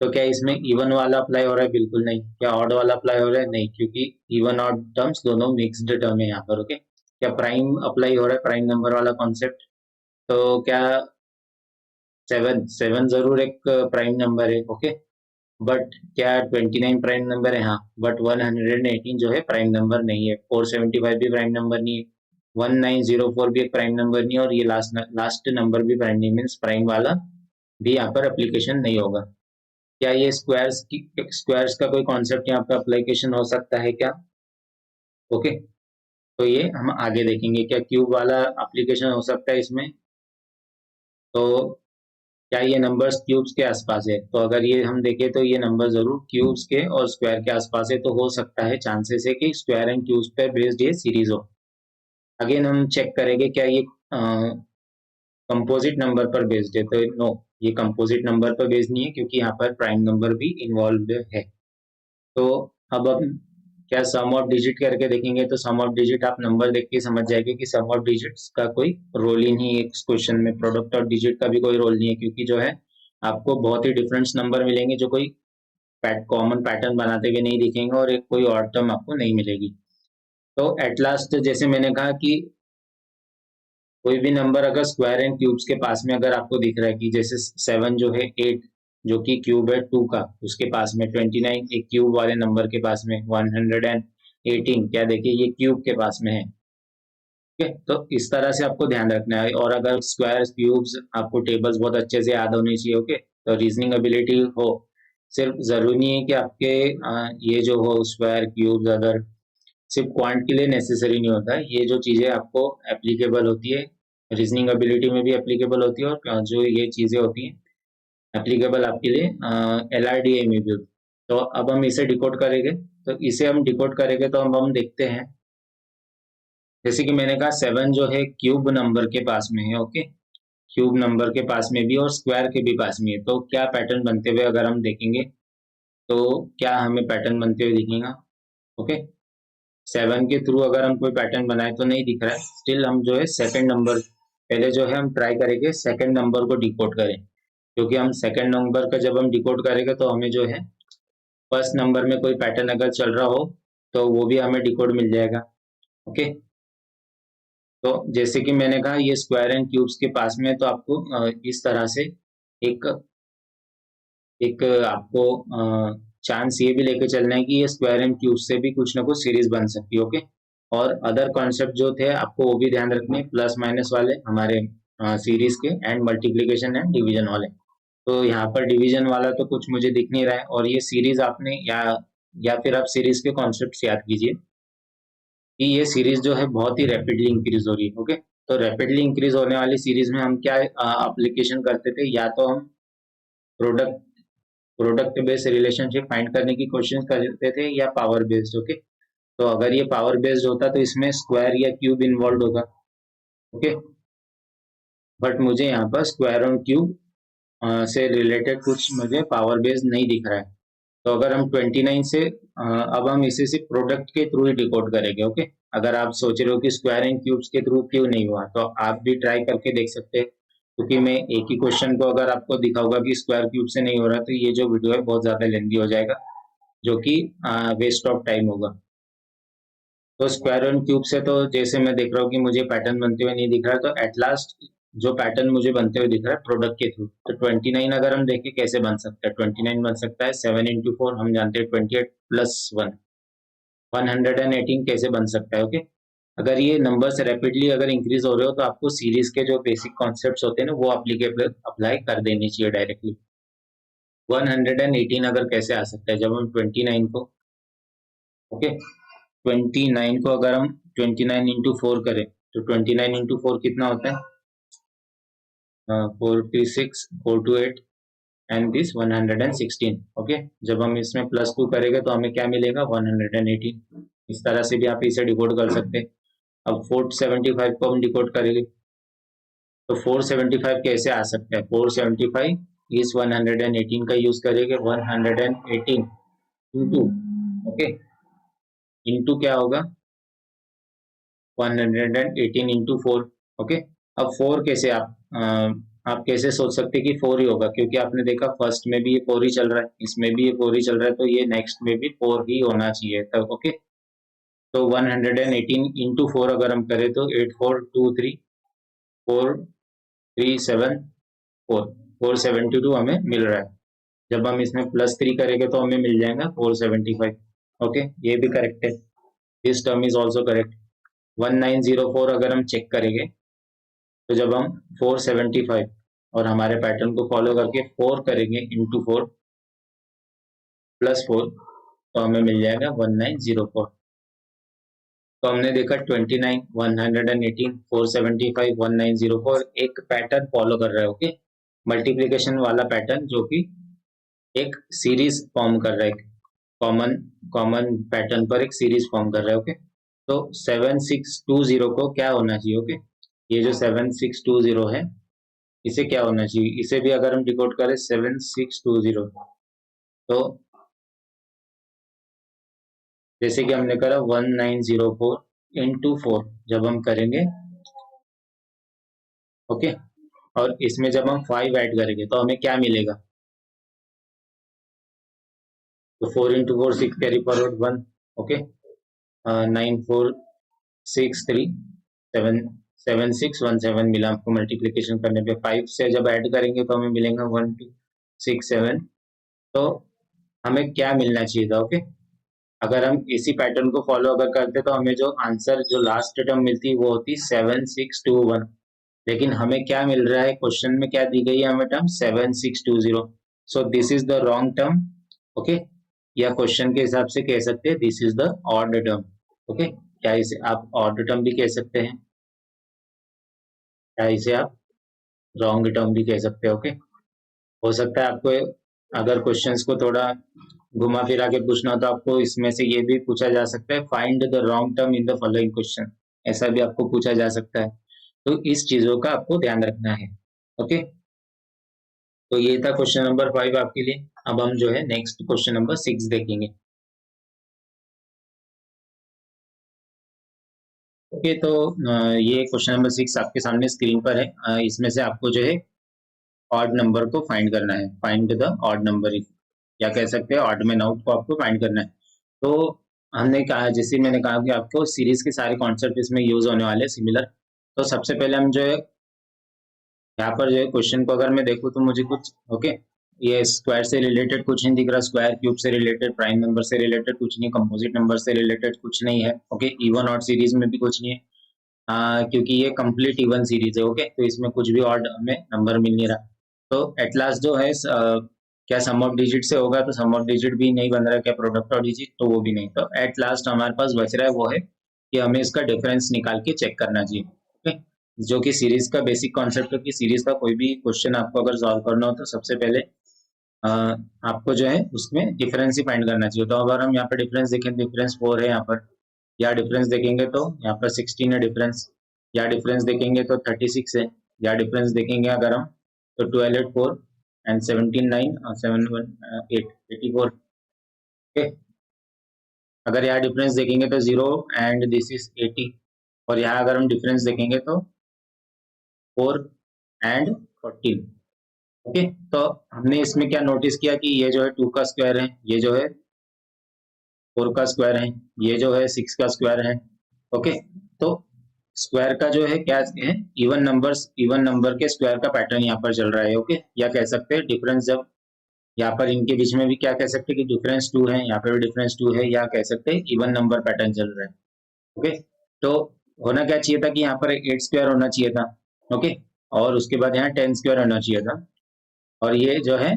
तो क्या इसमें इवन वाला अप्लाई हो रहा है? बिल्कुल नहीं। क्या ऑड वाला अप्लाई हो रहा है? नहीं, क्योंकि इवन ऑड टर्म्स दोनों मिक्स्ड टर्म है यहाँ पर। ओके, क्या प्राइम अप्लाई हो रहा है? प्राइम नंबर वाला कॉन्सेप्ट? तो क्या 7 जरूर एक प्राइम नंबर है। ओके, बट क्या 29 प्राइम नंबर है? हाँ, बट 118 जो है प्राइम नंबर नहीं है। 475 भी प्राइम नंबर नहीं है। 1904 भी एक प्राइम नंबर नहीं है, और ये लास्ट नंबर भी प्राइम नहीं, मीन्स प्राइम वाला भी यहाँ पर एप्लीकेशन नहीं होगा। क्या ये स्क्वायर्स का कोई कॉन्सेप्ट यहाँ पे एप्लीकेशन हो सकता है क्या? ओके, तो ये हम आगे देखेंगे क्या क्यूब वाला एप्लीकेशन हो सकता है इसमें। तो क्या ये नंबर्स क्यूब्स के आसपास है? तो अगर ये हम देखें तो ये नंबर जरूर क्यूब्स के और स्क्वायर के आसपास है, तो हो सकता है चांसेस है कि स्क्वायर एंड क्यूब्स पे बेस्ड ये सीरीज हो। अगेन हम चेक करेंगे क्या ये कंपोजिट नंबर पर बेस्ड है, तो नो, ये कंपोजिट नंबर पर बेस्ड नहीं है, क्योंकि यहाँ पर प्राइम नंबर भी इन्वॉल्व है। तो अब हम क्या सम ऑफ डिजिट करके देखेंगे, तो सम ऑफ डिजिट आप नंबर देख के समझ जाएंगे कि सम ऑफ डिजिट्स का कोई रोल ही नहीं है इस क्वेश्चन में। प्रोडक्ट और डिजिट का भी कोई रोल नहीं है, क्योंकि जो है आपको बहुत ही डिफरेंस नंबर मिलेंगे जो कोई कॉमन पैटर्न बनाते हुए नहीं दिखेंगे, और एक कोई ऑड टर्म आपको नहीं मिलेगी। तो एट लास्ट जैसे मैंने कहा कि कोई भी नंबर अगर स्क्वायर एंड क्यूब्स के पास में अगर आपको दिख रहा है, कि जैसे 7 जो है 8 जो कि क्यूब है 2 का, उसके पास में 29 एक क्यूब वाले नंबर के पास में, 118 क्या देखिए ये क्यूब के पास में है। ठीक है, तो इस तरह से आपको ध्यान रखना है। और अगर स्क्वायर क्यूब्स आपको टेबल्स बहुत अच्छे से याद होनी चाहिए। ओके, तो रीजनिंग एबिलिटी हो, सिर्फ जरूरी नहीं है कि आपके ये जो हो स्क्वायर क्यूब्स अगर सिर्फ क्वांट के लिए नेसेसरी नहीं होता है। ये जो चीज़ें आपको एप्लीकेबल होती है, रीजनिंग एबिलिटी में भी एप्लीकेबल होती है, और जो ये चीज़ें होती हैं एप्लीकेबल आपके लिए LRDA में भी होती है। तो अब हम इसे डिकोड करेंगे। तो इसे हम डिकोड करेंगे तो हम देखते हैं, जैसे कि मैंने कहा 7 जो है क्यूब नंबर के पास में है। ओके, क्यूब नंबर के पास में भी और स्क्वायर के भी पास में है। तो क्या पैटर्न बनते हुए अगर हम देखेंगे तो क्या हमें पैटर्न बनते हुए दिखेगा? ओके, 7 के थ्रू अगर हम कोई पैटर्न बनाए तो नहीं दिख रहा है। स्टिल हम जो है सेकंड नंबर, पहले जो है हम ट्राई करेंगे सेकंड नंबर को डिकोड करें, क्योंकि हम सेकंड नंबर का जब हम डिकोड करेंगे तो हमें जो है फर्स्ट नंबर में कोई पैटर्न अगर चल रहा हो तो वो भी हमें डिकोड मिल जाएगा। ओके, तो जैसे कि मैंने कहा ये स्क्वायर एंड क्यूब्स के पास में है, तो आपको इस तरह से एक एक आपको चांस ये भी लेके चलना है कि ये स्क्वायर एंड क्यूब से भी कुछ ना कुछ सीरीज बन सकती है। ओके, और अदर कॉन्सेप्ट जो थे आपको वो भी ध्यान रखने, प्लस माइनस वाले हमारे सीरीज के, एंड मल्टीप्लीकेशन एंड डिवीजन वाले। तो यहाँ पर डिवीजन वाला तो कुछ मुझे दिख नहीं रहा है, और ये सीरीज आपने या फिर आप सीरीज के कॉन्सेप्ट याद कीजिए कि ये सीरीज जो है बहुत ही रैपिडली इंक्रीज हो रही है। ओके, तो रैपिडली इंक्रीज होने वाली सीरीज में हम क्या एप्लीकेशन करते थे, या तो हम product product based relationship find करने की कोशिश करते थे, या पावर बेस्ड। ओके, तो अगर ये पावर बेस्ड होता तो इसमें स्क्वायर या क्यूब इन्वॉल्व होगा। ओके, बट मुझे यहाँ पर स्क्वायर और क्यूब से रिलेटेड कुछ मुझे पावर बेस्ड नहीं दिख रहा है। तो अगर हम 29 से अब हम इसे सिर्फ प्रोडक्ट के थ्रू ही डिकोड करेंगे। ओके, अगर आप सोच रहे हो कि स्क्वायर एंड क्यूब्स के थ्रू क्यों नहीं हुआ, तो आप भी ट्राई करके देख सकते हैं, क्योंकि मैं एक ही क्वेश्चन को अगर आपको दिखाऊंगा कि स्क्वायर क्यूब से नहीं हो रहा, तो ये जो वीडियो है बहुत ज्यादा लेंदी हो जाएगा, जो कि वेस्ट ऑफ टाइम होगा। तो स्क्वायर एंड क्यूब से तो जैसे मैं देख रहा हूँ कि मुझे पैटर्न बनते हुए नहीं दिख रहा है, तो एट लास्ट जो पैटर्न मुझे बनते हुए दिख रहा है प्रोडक्ट के थ्रू, तो 29 अगर हम देखें कैसे बन सकता है, 29 बन सकता है 7 इंटू 4, हम जानते हैं 28 प्लस 1, 118 कैसे बन सकता है। ओके, अगर ये नंबर्स रैपिडली अगर इंक्रीज हो रहे हो तो आपको सीरीज के जो बेसिक कॉन्सेप्ट्स होते हैं ना वो अप्लीकेबल अप्लाई कर देनी चाहिए डायरेक्टली। 118 अगर कैसे आ सकता है, जब हम 29 को, ओके, 29 को अगर हम 29 इंटू 4 करें तो 29 इंटू 4 कितना होता है, 46, 428 एंड दिस 116। ओके, जब हम इसमें +2 करेंगे तो हमें क्या मिलेगा, 118। इस तरह से भी आप इसे डिकोड कर सकते हैं। अब 475 को हम डिकोड करेंगे तो 475 कैसे आ सकता है, 475 इस 118 का यूज करेंगे, 118 इंटू, ओके, इंटू क्या होगा, 118 इंटू 4। ओके, अब 4 कैसे आप कैसे सोच सकते हैं कि 4 ही होगा, क्योंकि आपने देखा फर्स्ट में भी ये 4 ही चल रहा है, इसमें भी ये 4 ही चल रहा है, तो ये नेक्स्ट में भी 4 ही होना चाहिए तब। ओके, तो 118 इंटू 4 अगर हम करें तो 8423 437 4 472 हमें मिल रहा है। जब हम इसमें +3 करेंगे तो हमें मिल जाएगा 475। ओके, ये भी करेक्ट है, this term is also correct. 1904 अगर हम चेक करेंगे तो जब हम 475 और हमारे पैटर्न को फॉलो करके 4 करेंगे इंटू 4 +4 तो हमें मिल जाएगा 1904। तो हमने देखा 29, 118, 475, 1904 एक पैटर्न फॉलो कर रहा है। ओके, मल्टीप्लीकेशन वाला पैटर्न, जो कि एक सीरीज फॉर्म कर रहा है, कॉमन कॉमन पैटर्न पर एक सीरीज फॉर्म कर रहा है। ओके, तो 7620 को क्या होना चाहिए, ओके, ये जो 7620 है इसे क्या होना चाहिए, इसे भी अगर हम डिकोड करें 7620, तो जैसे कि हमने करा 1904 इंटू 4 जब हम करेंगे, ओके, और इसमें जब हम 5 ऐड करेंगे तो हमें क्या मिलेगा, तो 4 इंटू 4 6 कैरी फॉरवर्ड 1। ओके, 9463 मिला आपको मल्टीप्लीकेशन करने पे। 5 से जब ऐड करेंगे तो हमें मिलेगा 1267। तो हमें क्या मिलना चाहिए था, ओके, अगर हम इसी पैटर्न को फॉलो अगर करते तो हमें जो आंसर जो लास्ट टर्म मिलती वो होती 7621, लेकिन हमें क्या मिल रहा है, क्वेश्चन में क्या दी गई है हमें term 7620। So this is the wrong term. Okay, या क्वेश्चन के हिसाब से कह सकते हैं this is the odd term. Okay, क्या इसे आप ऑड टर्म भी कह सकते हैं, क्या इसे आप रॉन्ग टर्म भी कह सकते हैं। ओके, हो सकता है आपको अगर क्वेश्चंस को थोड़ा घुमा फिरा के पूछना हो तो आपको इसमें से ये भी पूछा जा सकता है, find the wrong term in the following question, ऐसा भी आपको पूछा जा सकता है। तो इस चीजों का आपको ध्यान रखना है। ओके, तो ये था क्वेश्चन नंबर 5 आपके लिए। अब हम जो है नेक्स्ट क्वेश्चन नंबर 6 देखेंगे। ओके, तो ये क्वेश्चन नंबर 6 आपके सामने स्क्रीन पर है। इसमें से आपको जो है ऑड नंबर को फाइंड करना है, फाइंड द ऑड नंबर, या कह सकते हैं ऑड में आउट को आपको फाइंड करना है। तो हमने कहा, जैसे मैंने कहा कि आपको सीरीज के सारे कॉन्सेप्ट इसमें यूज होने वाले हैं सिमिलर। तो सबसे पहले हम जो है यहाँ पर जो है क्वेश्चन को अगर मैं देखूँ तो मुझे कुछ ओके, ये स्क्वायर से रिलेटेड कुछ नहीं दिख रहा, स्क्वायर क्यूब से रिलेटेड, प्राइम नंबर से रिलेटेड कुछ नहीं, कंपोजिट नंबर से रिलेटेड कुछ नहीं है। ओके, इवन ऑड सीरीज में भी कुछ नहीं है, क्योंकि ये कंप्लीट इवन सीरीज है। ओके, तो इसमें कुछ भी ऑड हमें नंबर मिल नहीं रहा। तो एट लास्ट जो है क्या सम ऑफ डिजिट से होगा, तो सम ऑफ डिजिट भी नहीं बन रहा, क्या प्रोडक्ट ऑफ डिजिट, तो वो भी नहीं। तो एट लास्ट हमारे पास बच रहा है वो है कि हमें इसका डिफरेंस निकाल के चेक करना चाहिए। ओके, जो कि सीरीज का बेसिक कॉन्सेप्ट है कि सीरीज का कोई भी क्वेश्चन आपको अगर सॉल्व करना हो तो सबसे पहले अ, आपको जो है उसमें डिफरेंस ही फाइंड करना चाहिए। तो अगर हम यहाँ पर डिफरेंस देखें, डिफरेंस 4 है यहाँ पर, या डिफरेंस देखेंगे तो यहाँ पर 16 है डिफरेंस, या डिफरेंस देखेंगे तो 36 है, या डिफरेंस देखेंगे अगर हम तो 12 8 4 एंड 17 9 और 7 1 8 84। ओके, अगर यहाँ डिफरेंस देखेंगे तो 0 एंड दिस इज 80, और यहाँ अगर हम डिफरेंस देखेंगे तो 4 एंड 14। ओके, तो हमने इसमें क्या नोटिस किया कि ये जो है 2 का स्क्वायर है, ये जो है 4 का स्क्वायर है, ये जो है 6 का स्क्वायर है। ओके, तो स्क्वायर का जो है क्या है, इवन नंबर के स्क्वायर का पैटर्न यहाँ पर चल रहा है। ओके, या कह सकते हैं डिफरेंस, जब यहाँ पर इनके बीच में भी क्या कह सकते हैं कि डिफरेंस 2 है, यहाँ पर भी डिफरेंस 2 है, या कह सकते हैं इवन नंबर पैटर्न चल रहा है। ओके, तो होना क्या चाहिए था कि यहाँ पर 8 स्क्वायर होना चाहिए था। ओके, और उसके बाद यहाँ 10 स्क्वायर होना चाहिए था, और ये जो है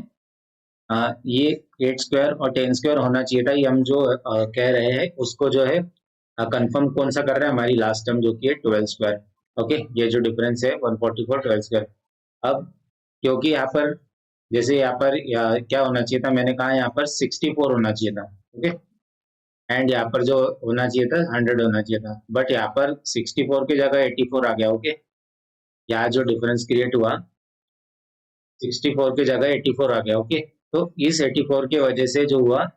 ये 8 स्क्वायर और 10 स्क्वायर होना चाहिए था। ये हम जो कह रहे हैं उसको जो है कंफर्म कौन सा कर रहा है, हमारी लास्ट टर्म जो कि है 12 स्क्वायर। ओके, ये जो डिफरेंस है 144 12 स्क्वायर। अब क्योंकि यहाँ पर जैसे यहाँ पर क्या होना चाहिए था, मैंने कहा यहाँ पर 64 होना चाहिए था। ओके, एंड यहाँ पर जो होना चाहिए था 100 होना चाहिए था, बट यहाँ पर 64 की जगह 84 आ गया। ओके, यहाँ जो डिफरेंस क्रिएट हुआ 64 की जगह 84 आ गया। ओके, तो इस 84 की वजह से जो हुआ,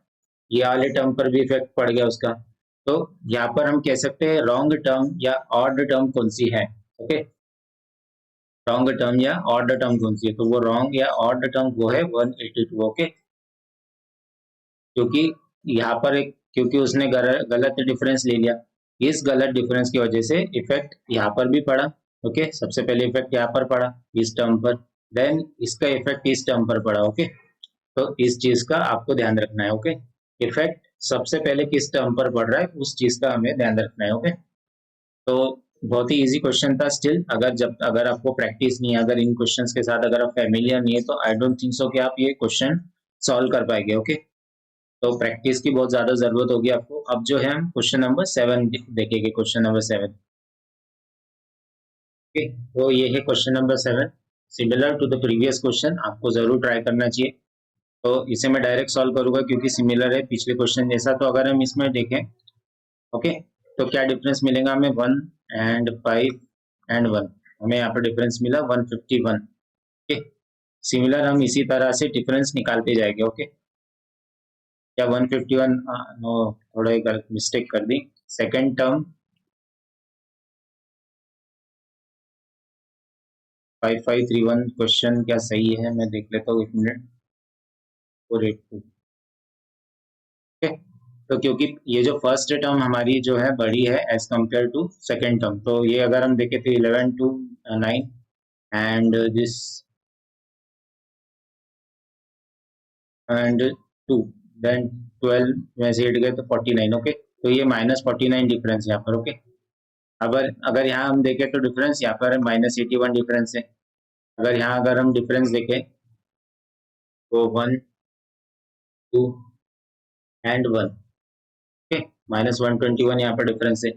ये वाले टर्म पर भी इफेक्ट पड़ गया उसका। तो यहाँ पर हम कह सकते हैं रॉन्ग टर्म या ऑड टर्म कौन सी है। ओके, रॉन्ग टर्म या ऑड टर्म कौन सी है, तो वो रॉन्ग या ऑड टर्म वो है 182। ओके, क्योंकि यहाँ पर एक, क्योंकि उसने गलत डिफरेंस ले लिया, इस गलत डिफरेंस की वजह से इफेक्ट यहाँ पर भी पड़ा। ओके, सबसे पहले इफेक्ट यहाँ पर पड़ा इस टर्म पर, देन इसका इफेक्ट इस टर्म पर पड़ा। ओके, तो इस चीज का आपको ध्यान रखना है। ओके, इफेक्ट सबसे पहले किस टर्म पर पड़ रहा है उस चीज का हमें ध्यान रखना है। ओके, तो बहुत ही इजी क्वेश्चन था स्टिल, अगर आपको प्रैक्टिस नहीं है, अगर इन क्वेश्चंस के साथ अगर आप फैमिलियर नहीं है, तो आई डोंट थिंक सो कि आप ये क्वेश्चन सॉल्व कर पाएंगे। ओके, तो प्रैक्टिस की बहुत ज्यादा जरूरत होगी आपको। अब जो है हम क्वेश्चन नंबर 7 देखेंगे, क्वेश्चन नंबर 7। ओके, तो ये है question number 7, similar to the previous question, आपको जरूर ट्राई करना चाहिए। तो इसे मैं डायरेक्ट सॉल्व करूंगा क्योंकि सिमिलर है पिछले क्वेश्चन जैसा। तो अगर हम इसमें देखें, ओके, तो क्या डिफरेंस मिलेगा हमें, 1 एंड 5 एंड 1, हमें यहाँ पर डिफरेंस मिला 151। ओके, सिमिलर हम इसी तरह से डिफरेंस निकालते जाएंगे। ओके, क्या 151, नो, थोड़ा एक मिस्टेक कर दी, सेकेंड टर्म 5531, क्वेश्चन क्या सही है मैं देख लेता हूँ, 1 मिनट। 482। ओके, तो क्योंकि ये जो फर्स्ट टर्म हमारी जो है बड़ी है as compare to second term, तो ये अगर हम देखें तो 11 to 9 and this and 2, then 12 में से 8 गए तो 49। ओके, तो ये -49 डिफरेंस यहाँ पर। ओके, अगर यहाँ हम देखें तो डिफरेंस यहाँ पर -81 डिफरेंस है। अगर यहाँ अगर हम डिफरेंस देखें तो 1 2 एंड 1, ओके, -121 यहाँ पर डिफरेंस है।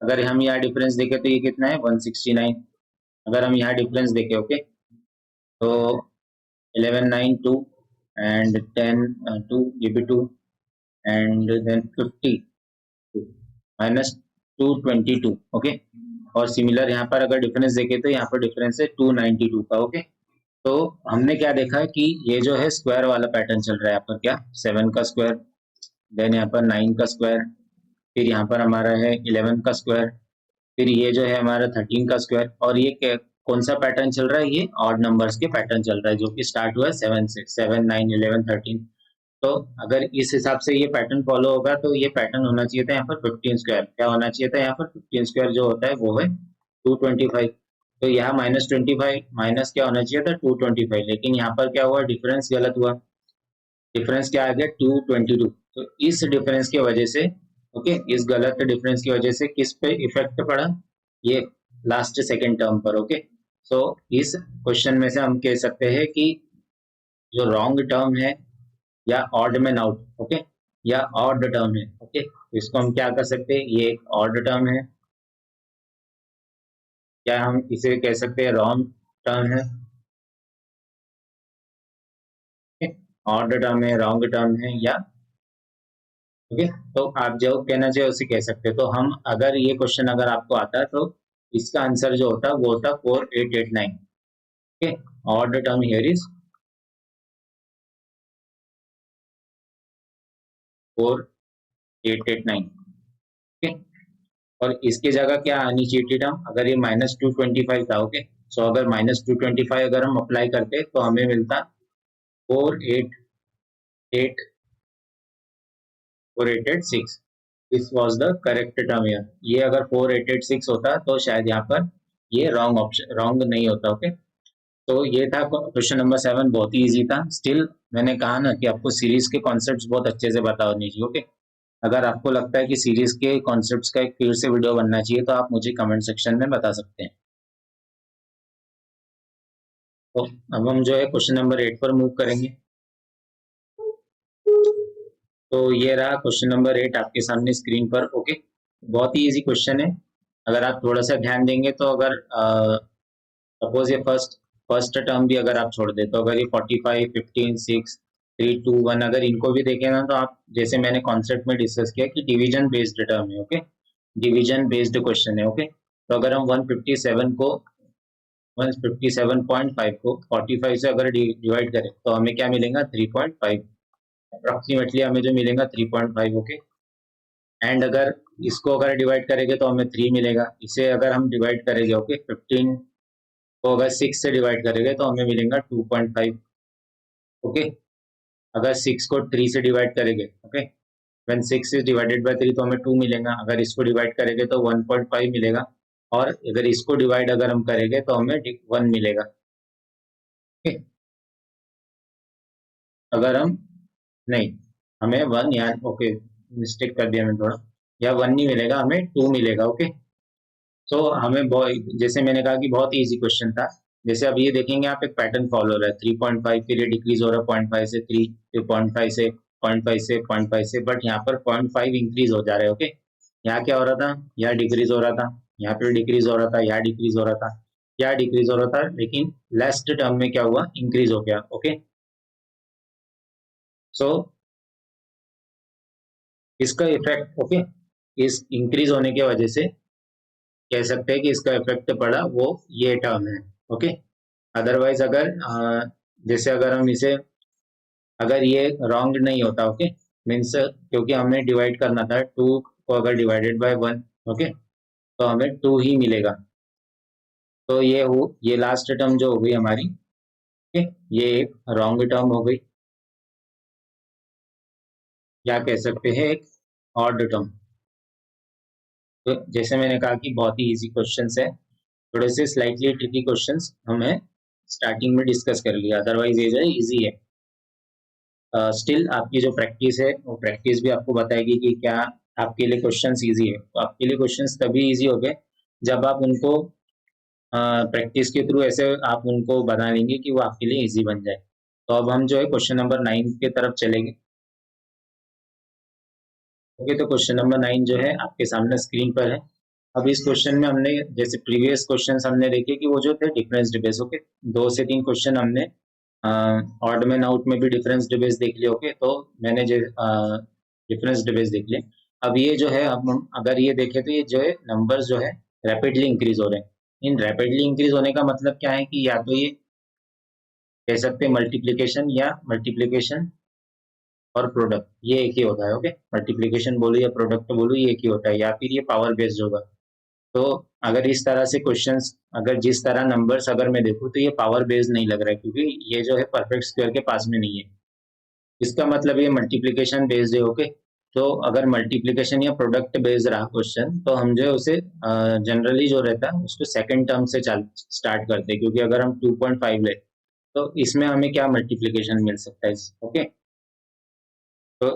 अगर हम यहाँ डिफरेंस देखें तो ये कितना है 169। अगर हम यहाँ डिफरेंस देखें ओके, तो 11 9 2 एंड 10 2, ये भी 2 एंड देन 50 -222 ओके। और सिमिलर यहाँ पर अगर डिफरेंस देखें तो यहाँ पर डिफरेंस है 292 का ओके। तो हमने क्या देखा है कि ये जो है स्क्वायर वाला पैटर्न चल रहा है यहाँ पर, क्या 7 का स्क्वायर, देन यहाँ पर 9 का स्क्वायर, फिर यहाँ पर हमारा है 11 का स्क्वायर, फिर ये जो है हमारा 13 का स्क्वायर, और ये कौन सा पैटर्न चल रहा है, ये ऑड नंबर्स के पैटर्न चल रहा है जो कि स्टार्ट हुआ है 7 से, 7 9 11 13। तो अगर इस हिसाब से ये पैटर्न फॉलो होगा तो ये पैटर्न होना चाहिए था यहाँ पर 15 स्क्वायर, क्या होना चाहिए था यहाँ पर 15 स्क्वायर जो होता है वो है 225। तो यहाँ -25 माइनस क्या होना चाहिए था 225, लेकिन यहाँ पर क्या हुआ, डिफरेंस गलत हुआ। डिफरेंस क्या आ गया 222। तो इस डिफरेंस की वजह से ओके, इस गलत डिफरेंस की वजह से किस पे इफेक्ट पड़ा, ये लास्ट सेकेंड टर्म पर ओके। सो इस क्वेश्चन में से हम कह सकते हैं कि जो रॉन्ग टर्म है या ऑड मैन आउट ओके, या ऑड टर्म है ओके, तो इसको हम क्या कर सकते हैं, ये एक ऑड टर्म है, क्या हम इसे कह सकते हैं रॉन्ग टर्म है, ऑड टर्म है, रॉन्ग टर्म है, या ओके। तो आप जो कहना चाहिए उसे कह सकते हैं। तो हम अगर ये क्वेश्चन अगर आपको आता है तो इसका आंसर जो होता वो होता 4889 okay. Odd term here is 4889 okay. और इसकी जगह क्या आनी चाहिए थी टर्म, अगर ये -225 था ओके, सो अगर -225 अगर हम अप्लाई करते तो हमें मिलता 4886। This was the correct term here. ये अगर 4886 होता तो शायद यहाँ पर ये रॉन्ग ऑप्शन, रॉन्ग नहीं होता ओके। तो ये था क्वेश्चन नंबर 7, बहुत ही इजी था। स्टिल मैंने कहा ना कि आपको सीरीज के कॉन्सेप्ट्स बहुत अच्छे से पता होने चाहिए ओके। अगर आपको लगता है कि सीरीज के कॉन्सेप्ट्स का एक फिर से वीडियो बनना चाहिए तो आप मुझे कमेंट सेक्शन में बता सकते हैं। तो अब हम जो है क्वेश्चन नंबर 8 पर मूव करेंगे। तो ये रहा क्वेश्चन नंबर 8 आपके सामने स्क्रीन पर ओके। बहुत ही इजी क्वेश्चन है, अगर आप थोड़ा सा ध्यान देंगे तो अगर सपोज ये फर्स्ट टर्म भी अगर आप छोड़ दे तो अगर ये 45 15 6 3 2 1 अगर इनको भी देखें ना, तो आप जैसे मैंने कॉन्सेप्ट में डिस्कस किया कि डिवीजन बेस्ड टर्म है ओके, डिवीजन बेस्ड क्वेश्चन है ओके। तो अगर हम 157.5 को 45 से अगर डिवाइड करें तो हमें क्या मिलेगा 3.5, अप्रोक्सीमेटली हमें जो मिलेगा 3.5 ओके। एंड अगर इसको अगर डिवाइड करेंगे तो हमें 3 मिलेगा। इसे अगर हम डिवाइड करेंगे ओके 15 को अगर 6 से डिवाइड करेंगे तो हमें मिलेगा 2.5 ओके। अगर 6 को 3 से डिवाइड करेंगे okay, when 6 is divided by 3 तो हमें 2 मिलेगा। अगर इसको डिवाइड करेंगे तो 1.5 मिलेगा, और अगर इसको डिवाइड अगर हम करेंगे तो हमें 1 मिलेगा ओके। अगर हम नहीं, हमें 1 या ओके, मिस्टेक कर दिया मैं थोड़ा, या 1 नहीं मिलेगा, हमें 2 मिलेगा ओके। सो हमें बहुत, जैसे मैंने कहा कि बहुत इजी क्वेश्चन था। जैसे अब ये देखेंगे आप, एक पैटर्न फॉलो हो रहा है 3.5, फिर ये डिक्रीज हो रहा है 0.5 से 3, फिर 0.5 से 0.5 से 0.5 से, बट यहाँ पर 0.5 इंक्रीज हो जा रहा है ओके। यहाँ क्या हो रहा था, यहाँ डिक्रीज हो रहा था, यहाँ पर डिक्रीज हो रहा था, यहाँ डिक्रीज हो रहा था, यहाँ डिक्रीज हो रहा था, लेकिन लास्ट टर्म में क्या हुआ, इंक्रीज हो गया ओके। सो इसका इफेक्ट ओके, इस इंक्रीज होने की वजह से कह सकते हैं कि इसका इफेक्ट पड़ा वो ये टर्म है ओके। अदरवाइज अगर जैसे अगर हम इसे, अगर ये रॉन्ग नहीं होता ओके, मीन्स क्योंकि हमें डिवाइड करना था 2 को अगर डिवाइडेड बाय 1 ओके, तो हमें 2 ही मिलेगा। तो ये लास्ट टर्म जो हो गई हमारी ओके, ये एक रॉन्ग टर्म हो गई, या कह सकते हैं एक ऑड टर्म। तो जैसे मैंने कहा कि बहुत ही इजी क्वेश्चंस है, थोड़े से स्लाइटली ट्रिकी क्वेश्चंस हमें स्टार्टिंग में डिस्कस कर लिया, अदरवाइज ये जो है इजी है। स्टिल आपकी जो प्रैक्टिस है वो प्रैक्टिस भी आपको बताएगी कि क्या आपके लिए क्वेश्चंस इजी है। तो आपके लिए क्वेश्चंस तभी इजी हो गए जब आप उनको प्रैक्टिस के थ्रू ऐसे आप उनको बना लेंगे कि वो आपके लिए इजी बन जाए। तो अब हम जो है क्वेश्चन नंबर 9 की तरफ चलेंगे। ओके, तो क्वेश्चन नंबर 9 जो है आपके सामने स्क्रीन पर है। अब इस क्वेश्चन में हमने जैसे प्रीवियस क्वेश्चंस हमने देखे कि वो जो थे डिफरेंस डिबेस, ओके, 2 से 3 क्वेश्चन हमने ऑड मैन आउट में भी डिफरेंस डिबेस देख लिए। ओके, तो मैंने जो डिफरेंस डिबेस देख लिए। अब ये जो है, अब हम अगर ये देखें तो ये जो है नंबर्स जो है रैपिडली इंक्रीज हो रहे हैं। इन रैपिडली इंक्रीज होने का मतलब क्या है कि या तो ये कह सकते हैं मल्टीप्लीकेशन या मल्टीप्लीकेशन और प्रोडक्ट, ये एक ही होता है। ओके, मल्टीप्लिकेशन बोलूँ या प्रोडक्ट बोलूँ, ये एक ही होता है, या फिर ये पावर बेस्ड होगा। तो अगर इस तरह से क्वेश्चंस, अगर जिस तरह नंबर्स अगर मैं देखूँ तो ये पावर बेस्ड नहीं लग रहा है, क्योंकि ये जो है परफेक्ट स्क्वायर के पास में नहीं है। इसका मतलब ये मल्टीप्लिकेशन बेस्ड है। ओके, तो अगर मल्टीप्लिकेशन या प्रोडक्ट बेस्ड रहा क्वेश्चन, तो हम जो है उसे जनरली जो रहता है उसको सेकंड टर्म से स्टार्ट करते हैं, क्योंकि अगर हम 2.5 ले तो इसमें हमें क्या मल्टीप्लिकेशन मिल सकता है। ओके, तो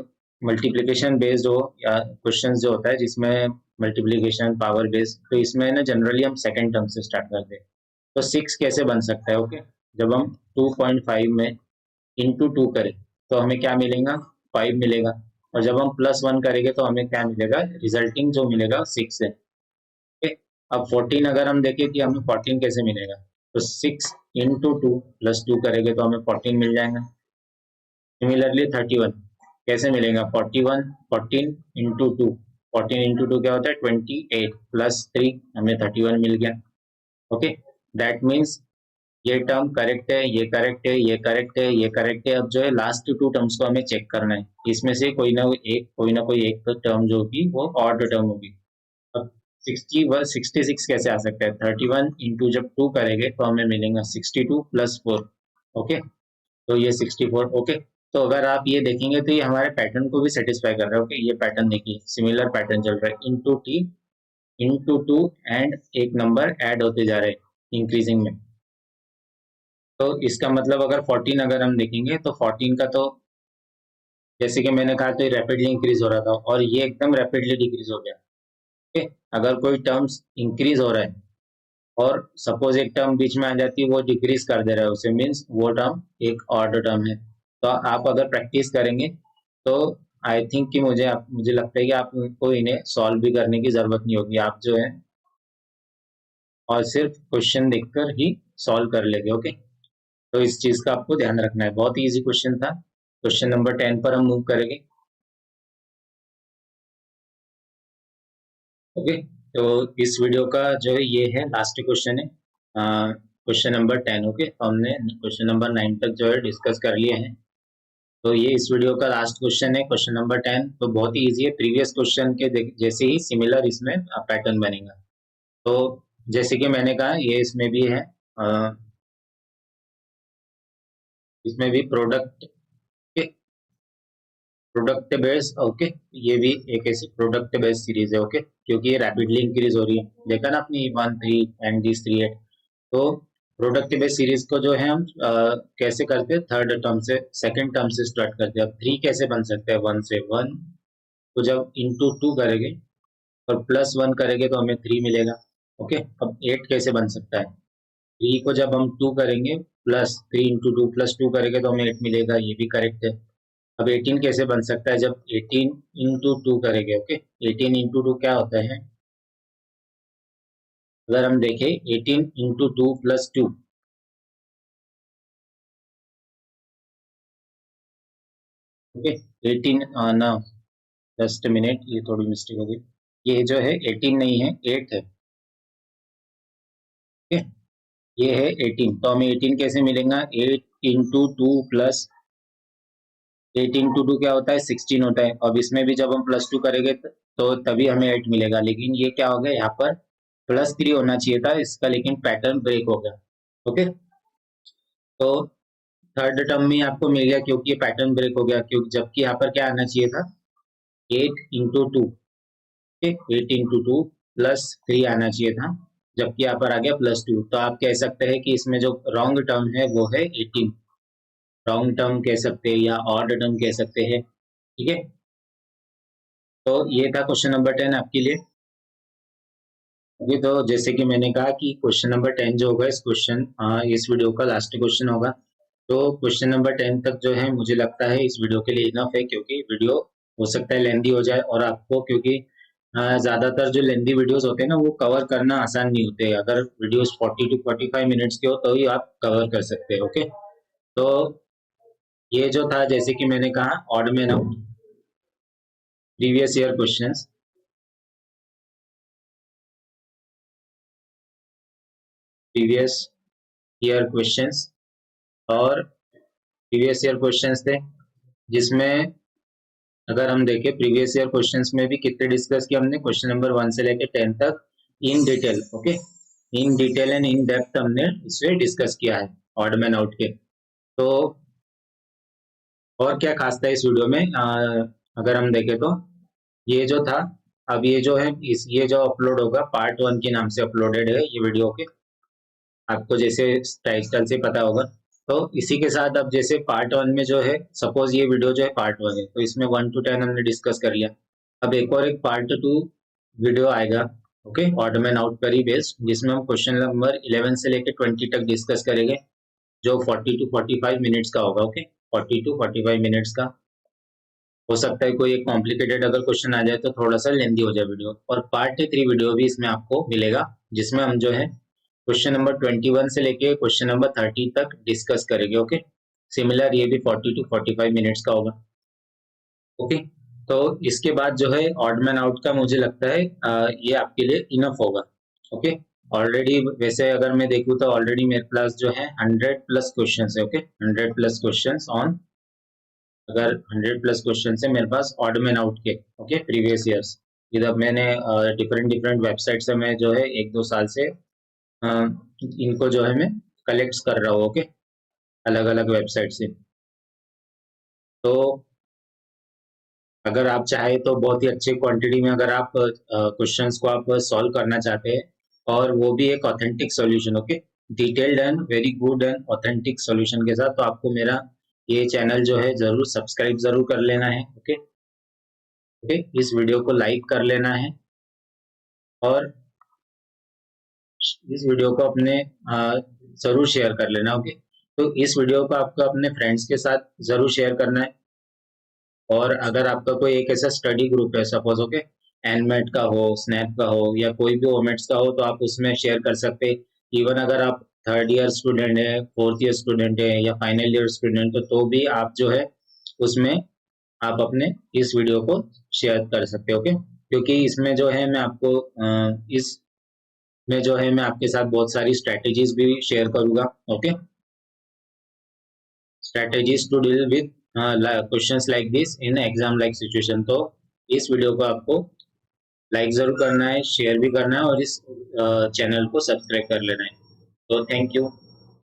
मल्टीप्लिकेशन बेस्ड हो या क्वेश्चन जो होता है जिसमें मल्टीप्लिकेशन पावर बेस्ड, तो इसमें ना जनरली हम सेकंड टर्म से स्टार्ट करते हैं। तो 6 कैसे बन सकता है? ओके, जब हम 2.5 में इंटू 2 करें तो हमें क्या मिलेगा? 5 मिलेगा। और जब हम +1 करेंगे तो हमें क्या मिलेगा? रिजल्टिंग जो मिलेगा 6 है। ओके, अब 14 अगर हम देखें कि हमें 14 कैसे मिलेगा, तो 6 इंटू 2 प्लस 2 करेंगे तो हमें 14 मिल जाएगा। सिमिलरली 31 कैसे मिलेगा? 41 14 इंटू 2, 14 इंटू 2 क्या होता है? 28 प्लस 3, हमें 31 मिल गया। ओके, दैट मीन्स ये टर्म करेक्ट है, ये करेक्ट है, ये करेक्ट है, ये करेक्ट है। अब जो है लास्ट 2 टर्म्स को हमें चेक करना है, इसमें से कोई एक टर्म जो होगी वो ऑड टर्म होगी। अब 66 कैसे आ सकता है? 31 इंटू जब 2 करेंगे तो हमें मिलेगा 62 प्लस 4। ओके, तो ये 64। ओके, तो अगर आप ये देखेंगे तो ये हमारे पैटर्न को भी सेटिस्फाई कर रहा है। ओके, ये पैटर्न देखिए, सिमिलर पैटर्न चल रहा है, इंटू टी इंटू 2 एंड एक नंबर ऐड होते जा रहे हैं इंक्रीजिंग में। तो इसका मतलब अगर 14 अगर हम देखेंगे तो 14 का तो जैसे कि मैंने कहा, तो ये रैपिडली इंक्रीज हो रहा था और ये एकदम रैपिडली डिक्रीज हो गया। ओके, अगर कोई टर्म्स इंक्रीज हो रहा है और सपोज एक टर्म बीच में आ जाती है, वो डिक्रीज कर दे रहा है उसे, मीन्स वो टर्म एक ऑड टर्म है। तो आप अगर प्रैक्टिस करेंगे तो आई थिंक कि मुझे लगता है कि आपको इन्हें सॉल्व भी करने की जरूरत नहीं होगी, आप जो है और सिर्फ क्वेश्चन देखकर ही सॉल्व कर लेंगे। ओके, तो इस चीज का आपको ध्यान रखना है। बहुत ही इजी क्वेश्चन था। क्वेश्चन नंबर 10 पर हम मूव करेंगे। ओके, तो इस वीडियो का जो है ये है लास्ट क्वेश्चन है, क्वेश्चन नंबर 10। ओके, तो हमने क्वेश्चन नंबर 9 तक जो है डिस्कस कर लिए हैं। तो ये इस वीडियो का लास्ट क्वेश्चन है, क्वेश्चन नंबर 10। तो बहुत ही इजी है, प्रीवियस क्वेश्चन के जैसे ही सिमिलर इसमें पैटर्न बनेगा। तो जैसे कि मैंने कहा, ये इसमें भी है, इसमें भी प्रोडक्ट प्रोडक्ट बेस्ड। ओके, ये भी एक ऐसी प्रोडक्ट बेस्ड सीरीज है। ओके, क्योंकि ये रैपिडली इंक्रीज हो रही है, देखा ना अपनी 1 3 एंड दिस 3 8। तो प्रोडक्ट बेस्ड सीरीज को जो है हम कैसे करते हैं? थर्ड टर्म से, सेकंड टर्म से स्टार्ट करते हैं। अब 3 कैसे बन सकते हैं? 1 से 1 को जब इंटू 2 करेंगे और +1 करेंगे तो हमें 3 मिलेगा। ओके, अब 8 कैसे बन सकता है? 3 को जब हम 2 करेंगे, प्लस 3 इंटू 2 प्लस 2 करेंगे तो हमें 8 मिलेगा, ये भी करेक्ट है। अब 18 कैसे बन सकता है? जब 18 इंटू 2 करेंगे। ओके, 18 इंटू 2 क्या होता है? अगर हम देखें 18 इंटू 2 प्लस 2। ओके, 18 ना, जस्ट मिनट, ये थोड़ी मिस्टेक हो गई। ये जो है 18 नहीं है, 8 है। ओके, ये है 18, तो हमें 18 कैसे मिलेगा? 8 इंटू 2 प्लस 8 इंटू 2 क्या होता है? 16 होता है। अब इसमें भी जब हम +2 करेंगे तो तभी हमें 8 मिलेगा, लेकिन ये क्या हो गया यहाँ पर? +3 होना चाहिए था इसका, लेकिन पैटर्न ब्रेक हो गया। ओके, तो थर्ड टर्म में आपको मिल गया क्योंकि ये पैटर्न ब्रेक हो गया, क्योंकि जबकि यहाँ पर क्या आना चाहिए था? 8 इंटू 2। 8 इंटू 2 प्लस 3 आना चाहिए था, जबकि यहाँ पर आ गया +2। तो आप कह सकते हैं कि इसमें जो रॉन्ग टर्म है वो है 18। रॉन्ग टर्म कह सकते हैं या ऑड टर्म कह सकते हैं। ठीक है, तो ये था क्वेश्चन नंबर 10 आपके लिए। अभी तो जैसे कि मैंने कहा कि क्वेश्चन नंबर 10 जो होगा, इस वीडियो का लास्ट क्वेश्चन होगा। तो क्वेश्चन नंबर 10 तक जो है मुझे लगता है इस वीडियो के लिए इनफ है, क्योंकि वीडियो हो सकता है लेंदी हो जाए और आपको, क्योंकि ज़्यादातर जो लेंदी वीडियोस होते हैं ना वो कवर करना आसान नहीं होते। अगर वीडियोस 40 टू 45 मिनट्स के हो तो ही आप कवर कर सकते हैं। ओके, तो ये जो था, जैसे कि मैंने कहा, odd man out, previous year questions, previous year questions और प्रीवियस ईयर क्वेश्चंस थे, जिसमें अगर हम देखें प्रीवियस ईयर क्वेश्चंस में भी कितने डिस्कस किया हमने, क्वेश्चन नंबर 1 से लेके 10 तक in detail. Okay, in detail and in depth हमने इसे डिस्कस किया है ऑड मैन आउट के। तो और क्या खास था इस वीडियो में, अगर हम देखें तो ये जो था, अब ये जो है ये जो अपलोड होगा पार्ट 1 के नाम से अपलोडेड है ये वीडियो के, आपको जैसे टाइटल से पता होगा। तो इसी के साथ अब जैसे पार्ट 1 में जो है, सपोज ये वीडियो जो है पार्ट 1 है, तो इसमें 1 to 10 हमने डिस्कस कर लिया। अब एक पार्ट 2 वीडियो आएगा, ओके, ऑड मैन आउट पर ही बेस्ड, जिसमें हम क्वेश्चन नंबर 11 से लेकर 20 तक डिस्कस करेंगे, जो 40 टू 45 मिनट्स का होगा। ओके, 40 टू 45 मिनट्स का हो सकता है। कोई एक कॉम्प्लिकेटेड अगर क्वेश्चन आ जाए तो थोड़ा सा लेंदी हो जाए वीडियो। और पार्ट 3 वीडियो भी इसमें आपको मिलेगा, जिसमें हम जो है क्वेश्चन नंबर 21 से लेके क्वेश्चन नंबर 30 तक डिस्कस करेंगे। ओके, सिमिलर ये भी 40 टू 45 मिनट्स का होगा। ओके, तो इसके बाद जो है ऑड मैन आउट का मुझे लगता है ये आपके लिए इनफ होगा। ओके, ऑलरेडी वैसे अगर मैं देखूँ तो ऑलरेडी मेरे पास जो है 100 प्लस क्वेश्चन है। ओके, 100 प्लस क्वेश्चन ऑन, अगर 100 प्लस क्वेश्चन है मेरे पास ऑड मैन आउट के। ओके, प्रीवियस ईयर्स, इधर मैंने डिफरेंट डिफरेंट वेबसाइट से मैं जो है 1-2 साल से इनको जो है मैं कलेक्ट कर रहा हूँ। ओके, अलग अलग वेबसाइट से। तो अगर आप चाहे तो बहुत ही अच्छे क्वांटिटी में अगर आप क्वेश्चंस को आप सॉल्व करना चाहते हैं, और वो भी एक authentic solution, okay, detailed and very good and authentic solution के साथ, तो आपको मेरा ये चैनल जो है जरूर सब्सक्राइब जरूर कर लेना है। ओके, ओके, इस वीडियो को लाइक कर लेना है, और इस वीडियो को अपने जरूर शेयर कर लेना। ओके, तो इस वीडियो को आपको अपने फ्रेंड्स के साथ जरूर शेयर करना है। और अगर आपका कोई एक ऐसा स्टडी ग्रुप है, सपोज, ओके, एनमेट का हो, स्नैप का हो, या कोई भी ओमेट्स का हो, तो आप उसमें शेयर कर सकते हैं। इवन अगर आप 3rd ईयर स्टूडेंट है, 4th ईयर स्टूडेंट है, या फाइनल ईयर स्टूडेंट है, तो भी आप जो है उसमें आप अपने इस वीडियो को शेयर कर सकते हो। ओके, क्योंकि इसमें जो है मैं आपको इस में जो है मैं आपके साथ बहुत सारी स्ट्रेटेजीज भी शेयर करूंगा। Okay, strategies to deal with questions like this in exam like situation. तो इस वीडियो को आपको लाइक जरूर करना है, शेयर भी करना है, और इस चैनल को सब्सक्राइब कर लेना है। तो थैंक यू।